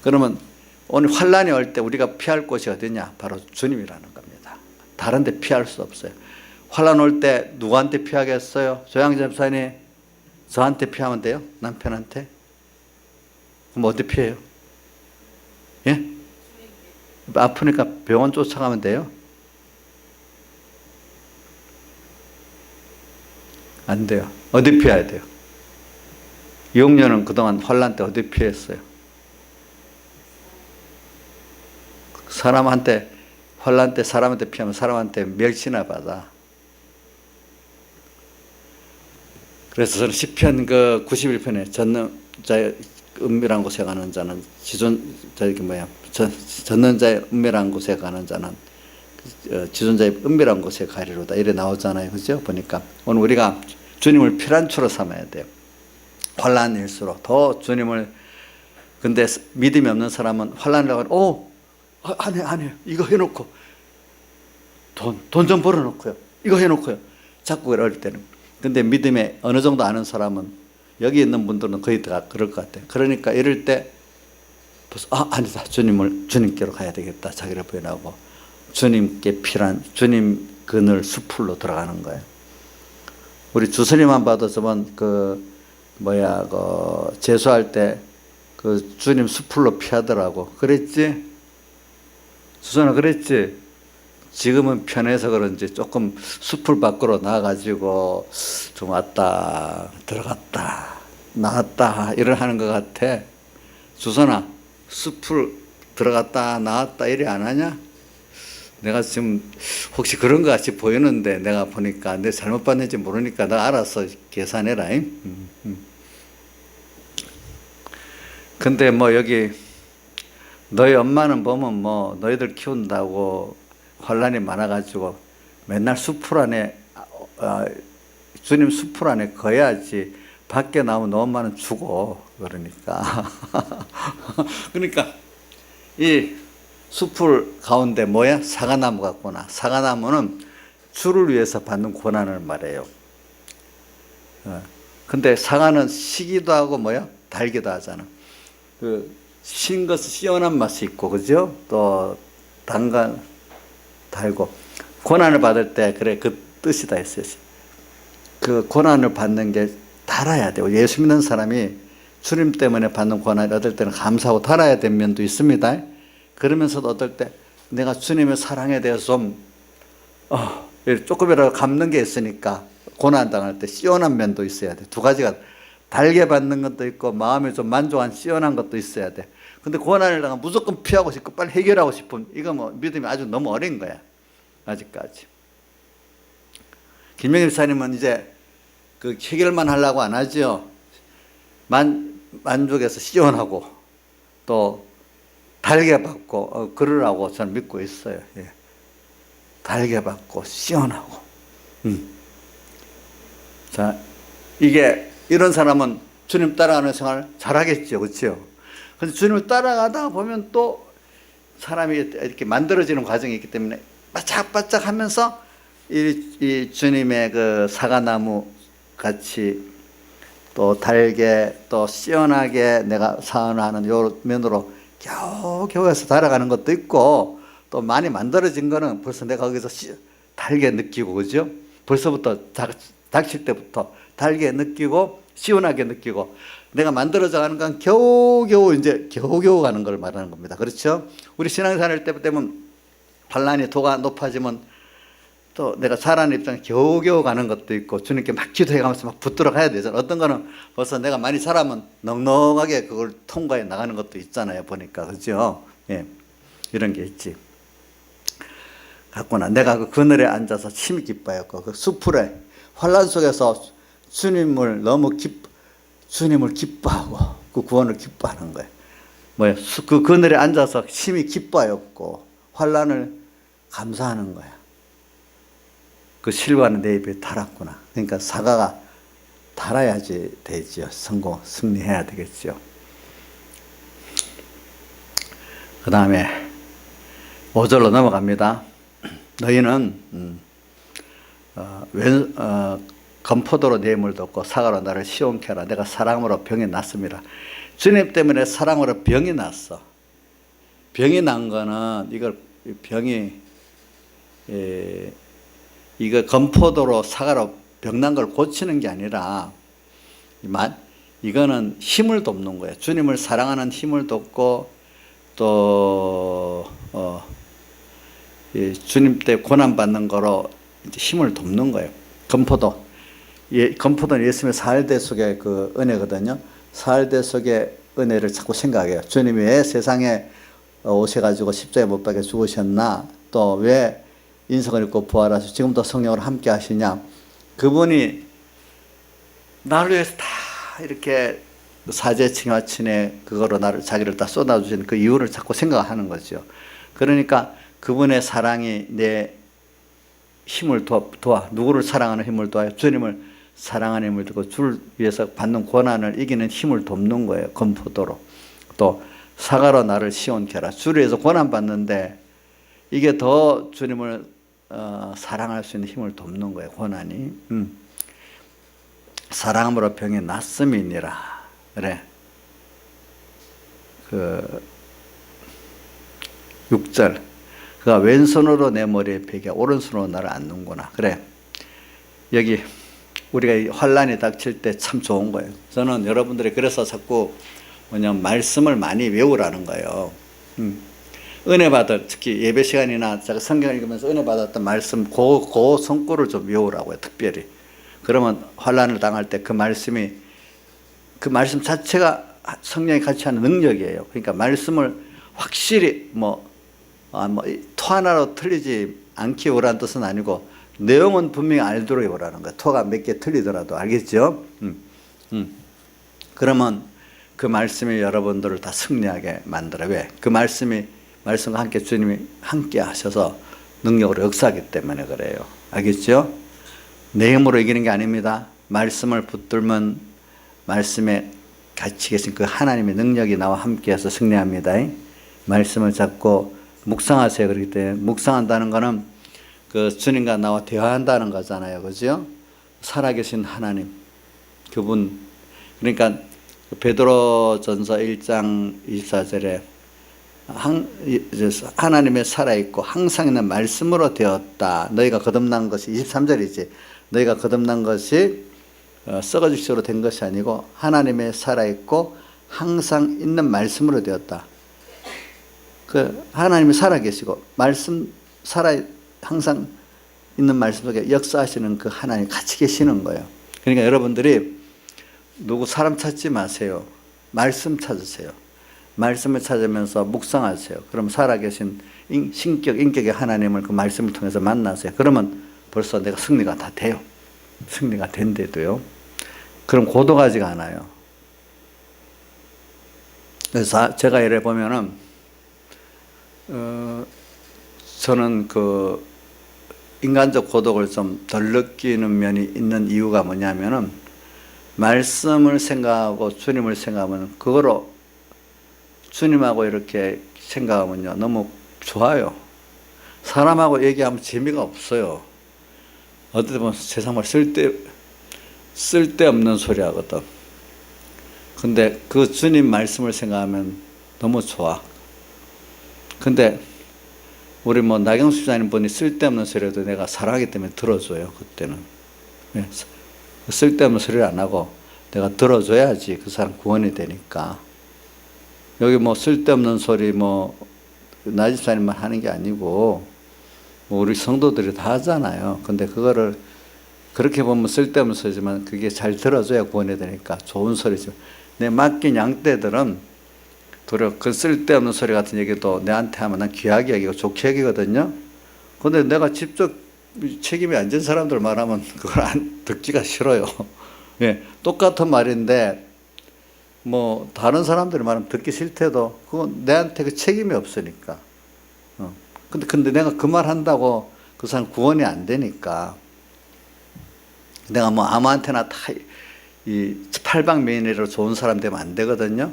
그러면 오늘 환란이 올 때 우리가 피할 곳이 어디냐? 바로 주님이라는 겁니다. 다른 데 피할 수 없어요. 환란 올 때 누구한테 피하겠어요? 조양재 집사님, 저한테 피하면 돼요? 남편한테? 그럼 어디 피해요? 예? 아프니까 병원 쫓아가면 돼요? 안 돼요. 어디 피해야 돼요? 이용녀는 그동안 환란 때 어디 피했어요? 사람한테 환란 때 사람한테 피하면 사람한테 멸시나 받아. 그래서 저는 시편 그 91편에 젖는 자의 은밀한 곳에 가는 자는 젖는 자의 은밀한 곳에 가는 자는 지존자의 은밀한 곳에 가리로다. 이래 나오잖아요. 그죠? 보니까 오늘 우리가 주님을 피란초로 삼아야 돼요. 환란일수록 더 주님을. 근데 믿음이 없는 사람은 환란이라고 하면 안 해요. 이거 해놓고 돈 좀 벌어놓고요. 이거 해놓고요. 자꾸 그럴 때는. 근데 믿음에 어느 정도 아는 사람은 여기 있는 분들은 거의 다 그럴 것 같아요. 그러니까 이럴 때 아니다. 주님께로 가야 되겠다. 자기를 부인하고 주님께 필요한 주님 그늘 숲으로 들어가는 거예요. 우리 주스님만 봐도 저번 제수할 때 그 주님 숲으로 피하더라고. 그랬지? 주선아 그랬지? 지금은 편해서 그런지 조금 숲을 밖으로 나가지고 좀 왔다 들어갔다 나왔다 일을 하는 것 같아. 주선아 숲을 들어갔다 나왔다 이래 안 하냐? 내가 지금 혹시 그런 것 같이 보이는데 내가 보니까 내 잘못 봤는지 모르니까 너 알아서 계산해라. 근데 여기 너희 엄마는 보면 너희들 키운다고 환란이 많아가지고 맨날 숲풀 안에 주님 숲풀 안에 거야지 밖에 나오면 너 엄마는 죽어. 그러니까 이 숲풀 가운데 뭐야? 사과나무 같구나. 사과나무는 주를 위해서 받는 고난을 말해요. 근데 사과는 시기도 하고 달기도 하잖아. 신 것은 시원한 맛이 있고, 그죠? 또 달고 고난을 받을 때 그래 그 뜻이다 했어요. 그 고난을 받는 게 달아야 돼요. 예수 믿는 사람이 주님 때문에 받는 고난을 얻을 때는 감사하고 달아야 되는 면도 있습니다. 그러면서도 어떨 때 내가 주님의 사랑에 대해서 좀 조금이라도 갚는 게 있으니까 고난당할 때 시원한 면도 있어야 돼. 두 가지가 달게 받는 것도 있고 마음이 좀 만족한 시원한 것도 있어야 돼. 근데 고난을 당하면 무조건 피하고 싶고 빨리 해결하고 싶은, 이거 뭐 믿음이 아주 너무 어린 거야 아직까지. 김영일 사님은 이제 그 해결만 하려고 안 하죠. 만족해서 시원하고 또 달게 받고 그러라고 저는 믿고 있어요. 예. 달게 받고 시원하고. 자, 이게 이런 사람은 주님 따라가는 생활 잘하겠죠, 그렇죠? 근데 주님을 따라가다 보면 또 사람이 이렇게 만들어지는 과정이 있기 때문에 바짝바짝 하면서 이 주님의 그 사과나무 같이 또 달게 또 시원하게 내가 사안하는 요 면으로 겨우겨우 해서 달아가는 것도 있고, 또 많이 만들어진 거는 벌써 내가 거기서 달게 느끼고, 그죠? 벌써부터 닥칠 때부터 달게 느끼고 시원하게 느끼고, 내가 만들어져 가는 건 겨우겨우 이제 겨우겨우 가는 걸 말하는 겁니다. 그렇죠? 우리 신앙생활 때 보면 환란이 도가 높아지면 또 내가 잘하는 입장에 겨우겨우 가는 것도 있고, 주님께 막 기도해가면서 막 붙들어 가야 되잖아요. 어떤 거는 벌써 내가 많이 잘하면 넉넉하게 그걸 통과해 나가는 것도 있잖아요. 보니까, 그죠? 예, 이런 게 있지. 갔구나. 내가 그 그늘에 앉아서 심히 기뻐했고, 그 수풀에 환란 속에서 주님을 주님을 기뻐하고 그 구원을 기뻐하는 거예요. 뭐야? 그 그늘에 앉아서 심히 기뻐하였고 환란을 감사하는 거야. 그 실과는 내 입에 달았구나. 그러니까 사과가 달아야지 되지요. 승리해야 되겠죠. 그 다음에 5절로 넘어갑니다. 너희는 건포도로 내 힘을 돋고 사과로 나를 시원케 하라. 내가 사랑으로 병이 났습니다. 주님 때문에 사랑으로 병이 났어. 병이 난 거는 이거 건포도로 사과로 병난 걸 고치는 게 아니라 이거는 힘을 돕는 거예요. 주님을 사랑하는 힘을 돕고 또 주님 때 고난 받는 거로 이제 힘을 돕는 거예요. 건포도는 예수님의 사흘대 속의 그 은혜거든요. 사흘대 속의 은혜를 자꾸 생각해요. 주님이 왜 세상에 오셔가지고 십자가에 못 박혀 죽으셨나? 또 왜 인성을 입고 부활하시고 지금도 성령으로 함께 하시냐? 그분이 나를 위해서 다 이렇게 사제칭화친에 그거로 자기를 다 쏟아주신 그 이유를 자꾸 생각하는 거죠. 그러니까 그분의 사랑이 내 힘을 도와. 누구를 사랑하는 힘을 도와요? 주님을 사랑하는 힘을 돕고 주를 위해서 받는 고난을 이기는 힘을 돕는 거예요. 건포도로. 또 사과로 나를 시원케 하라. 주를 위해서 고난 받는데 이게 더 주님을 사랑할 수 있는 힘을 돕는 거예요. 고난이. 사랑함으로 병이 낫음이니라. 그래. 6절. 그가 왼손으로 내 머리에 베개 오른손으로 나를 안는구나. 그래. 여기 우리가 환란이 닥칠 때 참 좋은 거예요. 저는 여러분들이 그래서 자꾸 말씀을 많이 외우라는 거예요. 은혜 받을, 특히 예배 시간이나 제가 성경을 읽으면서 은혜 받았던 말씀 그 성구를 좀 외우라고요. 특별히. 그러면 환란을 당할 때 그 말씀 자체가 성령이 같이 하는 능력이에요. 그러니까 말씀을 확실히 토 하나로 틀리지 않게 외우라는 뜻은 아니고 내용은 분명히 알도록 외우라는 거예요. 토가 몇 개 틀리더라도. 알겠죠? 그러면 그 말씀이 여러분들을 다 승리하게 만들어요. 왜? 그 말씀과 함께 주님이 함께 하셔서 능력으로 역사하기 때문에 그래요. 알겠죠? 내 힘으로 이기는 게 아닙니다. 말씀을 붙들면 말씀에 같이 계신 그 하나님의 능력이 나와 함께해서 승리합니다. 말씀을 잡고 묵상하세요. 그렇기 때문에 묵상한다는 거는 그 주님과 나와 대화한다는 거잖아요. 그죠? 살아계신 하나님, 그분. 그러니까 베드로전서 1장 24절에 하나님의 살아있고 항상 있는 말씀으로 되었다. 너희가 거듭난 것이 23절이지. 너희가 거듭난 것이 썩어질 식으로 된 것이 아니고 하나님의 살아있고 항상 있는 말씀으로 되었다. 그 하나님이 살아계시고 말씀 항상 있는 말씀 속에 역사하시는 그 하나님 같이 계시는 거예요. 그러니까 여러분들이 누구 사람 찾지 마세요. 말씀 찾으세요. 말씀을 찾으면서 묵상하세요. 그럼 살아계신 신격, 인격의 하나님을 그 말씀을 통해서 만나세요. 그러면 벌써 내가 승리가 다 돼요. 승리가 된대도요. 그럼 고독하지가 않아요. 그래서 제가 이래 보면은, 저는 그 인간적 고독을 좀 덜 느끼는 면이 있는 이유가 뭐냐면은, 말씀을 생각하고 주님을 생각하면 그거로 주님하고 이렇게 생각하면요 너무 좋아요. 사람하고 얘기하면 재미가 없어요. 어떻게 보면 세상말 쓸데없는 소리 하거든. 근데 그 주님 말씀을 생각하면 너무 좋아. 근데 우리 뭐 나경수 집사님 분이 쓸데없는 소리도 내가 사랑하기 때문에 들어줘요. 그때는 쓸데없는 소리를 안 하고 내가 들어줘야지 그 사람 구원이 되니까. 여기 뭐 쓸데없는 소리 뭐 나 집사님만 하는 게 아니고 뭐 우리 성도들이 다 하잖아요. 근데 그거를 그렇게 보면 쓸데없는 소리지만 그게 잘 들어줘야 구원이 되니까 좋은 소리죠. 내 맡긴 양떼들은 도리어 그 쓸데없는 소리 같은 얘기도 내한테 하면 난 귀하게 여기고 좋게 여기거든요. 근데 내가 직접 책임이 안 진 사람들 말하면 그걸 안 듣기가 싫어요. 예, 똑같은 말인데 뭐 다른 사람들이 말하면 듣기 싫대도 그건 내한테 그 책임이 없으니까. 근데 내가 그 말 한다고 그 사람 구원이 안 되니까 내가 뭐 아무한테나 다 이 팔방미인으로 좋은 사람 되면 안 되거든요.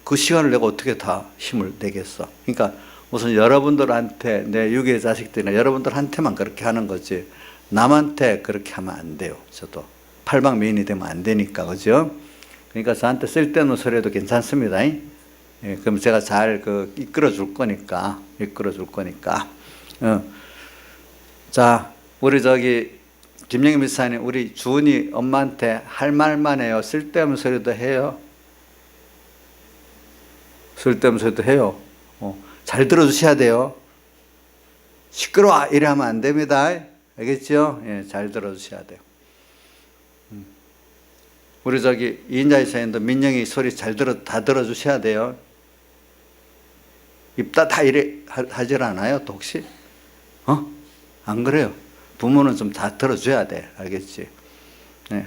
그 시간을 내가 어떻게 다 힘을 내겠어. 그러니까 우선 여러분들한테 내 유괴 자식들이나 여러분들한테만 그렇게 하는 거지 남한테 그렇게 하면 안 돼요. 저도 팔방미인이 되면 안 되니까. 그죠? 그러니까 저한테 쓸데없는 소리도 괜찮습니다. 예, 그럼 제가 잘 이끌어 줄 거니까. 자, 우리 김영희 미사님, 우리 주은이 엄마한테 할 말만 해요? 쓸데없는 소리도 해요? 쓸데없는 소리도 해요. 잘 들어주셔야 돼요. 시끄러워! 이래 하면 안 됩니다. 알겠죠? 예, 잘 들어주셔야 돼요. 우리 이인자 이사님도 민영이 소리 다 들어주셔야 돼요. 입다 다 이래 하질 않아요, 또 혹시? 안 그래요? 부모는 좀 다 들어줘야 돼. 알겠지? 네.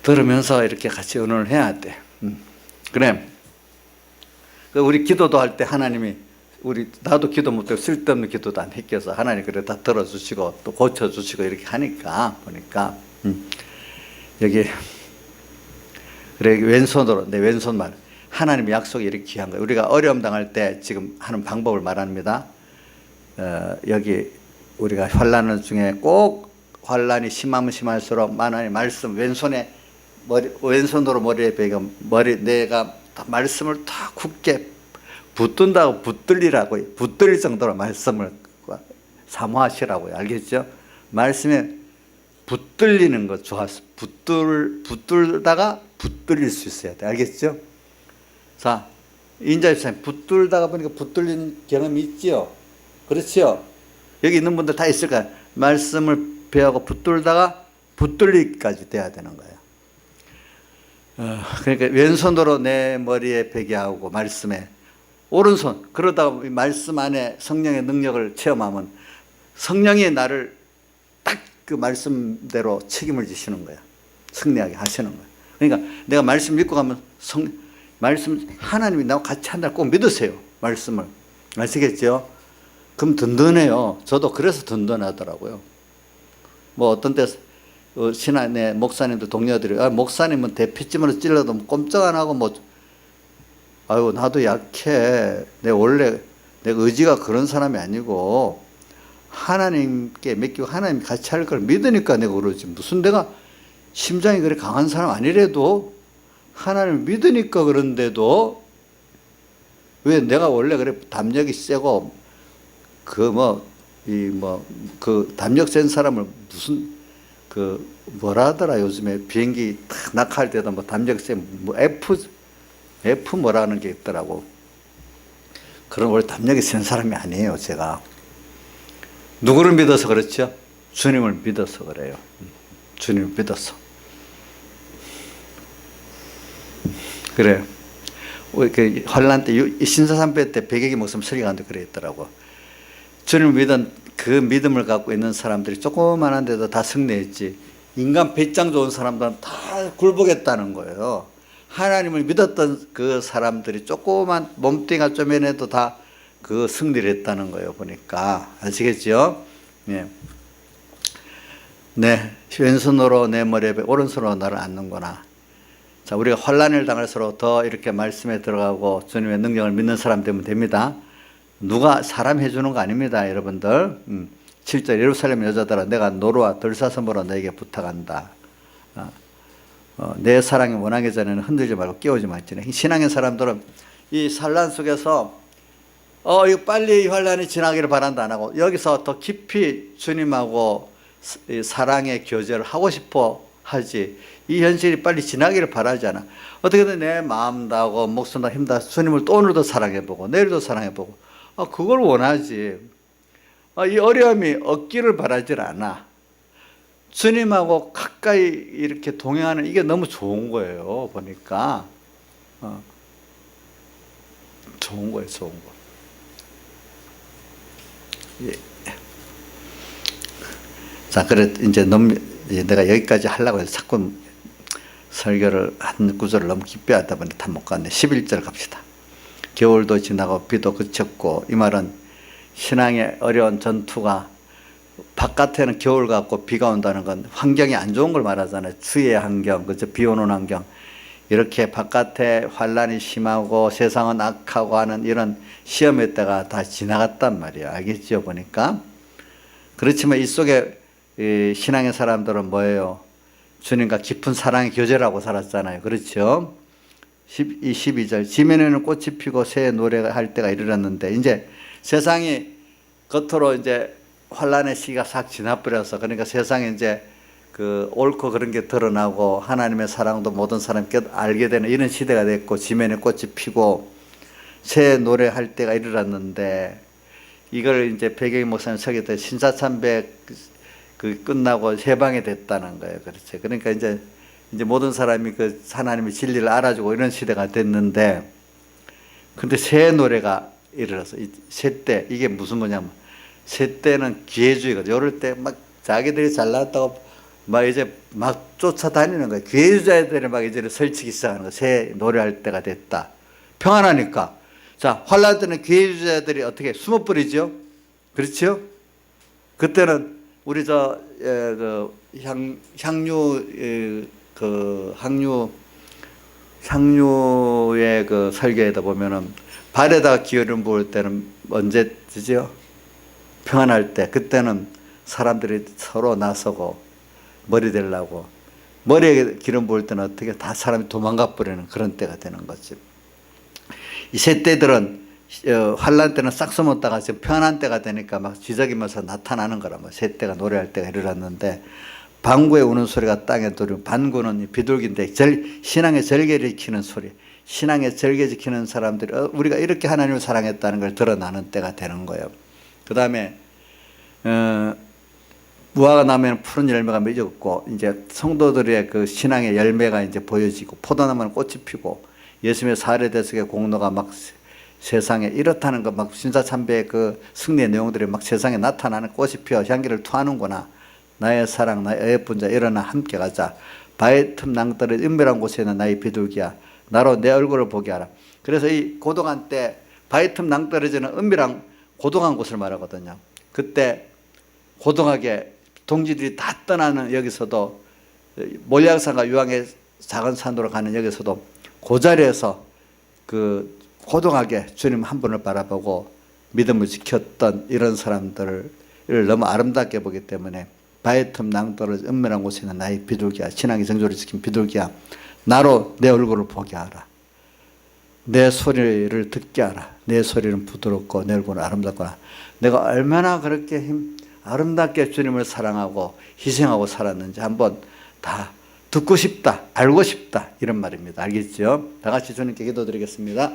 들으면서 이렇게 같이 의논을 해야 돼. 그래. 우리 기도도 할 때 하나님이 나도 기도 못하고 쓸데없는 기도도 안 했겠어. 하나님 그래 다 들어주시고 또 고쳐주시고 이렇게 하니까 보니까 여기 그래 왼손으로 내 왼손만 하나님의 약속이 이렇게 귀한 거예요. 우리가 어려움 당할 때 지금 하는 방법을 말합니다. 여기 우리가 환난 중에 꼭 환난이 심하면 심할수록 하나님의 말씀 왼손으로 머리에 베고 내가 말씀을 다 굳게 붙든다고 붙들릴 정도로 말씀을 사모하시라고요. 알겠죠? 말씀에 붙들리는 거 좋았어. 붙들다가 붙들릴 수 있어야 돼. 알겠죠? 자, 인자 집사님 붙들다가 보니까 붙들린 경험이 있지요? 그렇죠? 여기 있는 분들 다 있을 거야. 말씀을 배우고 붙들다가 붙들리기까지 돼야 되는 거예요. 그러니까 왼손으로 내 머리에 베게 하고 말씀에 오른손 그러다가 말씀 안에 성령의 능력을 체험하면 성령이 나를 딱 그 말씀대로 책임을 지시는 거야. 승리하게 하시는 거야. 그러니까 내가 말씀 믿고 가면 말씀 하나님이 나와 같이 한다고 꼭 믿으세요. 말씀을. 아시겠죠? 그럼 든든해요. 저도 그래서 든든하더라고요. 뭐 어떤 때 신안의 목사님들 동료들이 목사님은 대피찜으로 찔러도 꼼짝 안 하고 아유 나도 약해. 원래 내 의지가 그런 사람이 아니고 하나님께 맡기고 하나님 같이 할 걸 믿으니까 내가 그러지. 무슨 내가 심장이 그래 강한 사람 아니래도 하나님을 믿으니까 그런데도 왜 내가 원래 그래 담력이 세고 그 담력 센 사람을 무슨 뭐라 하더라 요즘에 비행기 탁 낙하할 때도 담력 센 F 뭐라는 게 있더라고. 그런 원래 담력이 센 사람이 아니에요 제가. 누구를 믿어서 그렇죠? 주님을 믿어서 그래요. 주님을 믿어서. 그래요. 그 환란 때 신사삼배 때 백약이 목숨 설교하는데 그랬더라고. 주님을 믿은 그 믿음을 갖고 있는 사람들이 조그만한데도 다 승리했지. 인간 배짱 좋은 사람들은 다 굴복했다는 거예요. 하나님을 믿었던 그 사람들이 조그만 몸뚱이가 쪼매내도 다 그 승리를 했다는 거예요. 보니까 아시겠죠? 네. 네, 왼손으로 내 머리에 오른손으로 나를 안는구나. 자, 우리가 환난을 당할수록 더 이렇게 말씀에 들어가고 주님의 능력을 믿는 사람 되면 됩니다. 누가 사람 해주는 거 아닙니다, 여러분들. 7절 예루살렘 여자들아 내가 노루와 들사슴으로 너에게 부탁한다. 내 사랑이 원하기 전에는 흔들지 말고 깨우지 말지. 신앙의 사람들은 이 산란 속에서 이거 빨리 이 환란이 지나기를 바란다 안 하고 여기서 더 깊이 주님하고 사랑의 교제를 하고 싶어 하지. 이 현실이 빨리 지나기를 바라지 않아. 어떻게든 내 마음 다하고 목숨 다 힘 다 주님을 또 오늘도 사랑해보고 내일도 사랑해보고 그걸 원하지. 이 어려움이 없기를 바라질 않아. 주님하고 가까이 이렇게 동행하는 이게 너무 좋은 거예요. 보니까 좋은 거예요. 좋은 거. 예. 자, 그래 이제 내가 여기까지 하려고 해서 자꾸 설교를 한 구절을 너무 깊이 하다 보니 다 못 갔네. 11절 갑시다. 겨울도 지나고 비도 그쳤고, 이 말은 신앙의 어려운 전투가 바깥에는 겨울 같고 비가 온다는 건 환경이 안 좋은 걸 말하잖아요. 추위의 환경, 그죠? 비 오는 환경. 이렇게 바깥에 환란이 심하고 세상은 악하고 하는 이런 시험의 때가 다 지나갔단 말이에요. 알겠죠? 보니까. 그렇지만 이 속에 신앙의 사람들은 뭐예요? 주님과 깊은 사랑의 교제라고 살았잖아요. 그렇죠? 12절 지면에는 꽃이 피고 새 노래가 할 때가 이르렀는데 이제 세상이 겉으로 이제 환란의 시기가 싹 지나버려서 그러니까 세상에 이제 그 옳고 그런 게 드러나고 하나님의 사랑도 모든 사람이 알게 되는 이런 시대가 됐고 지면에 꽃이 피고 새 노래 할 때가 이르렀는데 이걸 이제 배경희 목사님 설교 때 신사참배 그 끝나고 해방이 됐다는 거예요. 그렇죠. 그러니까 이제 모든 사람이 그 하나님의 진리를 알아주고 이런 시대가 됐는데 근데 새 노래가 이르러서 새 때 이게 무슨 뭐냐면 새 때는 기회주의거든요. 이럴 때 막 자기들이 잘났다고 막 이제 막 쫓아다니는 거예요. 기회주의자들이 막 이제 설치기 시작하는 거예요. 새 노래할 때가 됐다. 평안하니까. 자, 환란 때는 기회주의자들이 어떻게 숨어버리죠? 그렇죠? 그때는 우리 향유의 그 설교에다 보면은 발에다가 기름 부을 때는 언제 되죠? 평안할 때. 그때는 사람들이 서로 나서고 머리 대려고 머리에 기름 부을 때는 어떻게 다 사람이 도망가 버리는 그런 때가 되는 거지. 이 새 때들은 환란 때는 싹 숨었다가 지금 평안한 때가 되니까 막 뒤적이면서 나타나는 거라. 새 때가 노래할 때가 이르렀는데 방구의 우는 소리가 땅에 들리고 반구는 비둘기인데 신앙의 절개를 지키는 소리. 신앙의 절개 지키는 사람들이 우리가 이렇게 하나님을 사랑했다는 걸 드러나는 때가 되는 거예요. 그 다음에 무화과 나무에는 푸른 열매가 맺었고 이제 성도들의 그 신앙의 열매가 이제 보여지고 포도나무는 꽃이 피고 예수님의 사례 대속의 공로가 막 세상에 이렇다는 거 막 신사참배의 그 승리의 내용들이 막 세상에 나타나는 꽃이 피어 향기를 토하는구나. 나의 사랑 나의 예쁜 자 일어나 함께 가자. 바위 틈 낭떠러진 은밀한 곳에 있는 나의 비둘기야 나로 내 얼굴을 보게 하라. 그래서 이 고동한 때 바위 틈 낭떠러지는 은밀한 고동한 곳을 말하거든요. 그때 고동하게 동지들이 다 떠나는 여기서도 몰약산과 유황의 작은 산으로 가는 여기서도 그 자리에서 그 고동하게 주님 한 분을 바라보고 믿음을 지켰던 이런 사람들을 너무 아름답게 보기 때문에 바위 틈 낭떠러진 은밀한 곳에 있는 나의 비둘기야 신앙의 정조를 지킨 비둘기야 나로 내 얼굴을 보게 하라. 내 소리를 듣게 하라. 내 소리는 부드럽고 내 얼굴은 아름답구나. 내가 얼마나 그렇게 아름답게 주님을 사랑하고 희생하고 살았는지 한번 다 듣고 싶다, 알고 싶다 이런 말입니다. 알겠죠? 다 같이 주님께 기도드리겠습니다.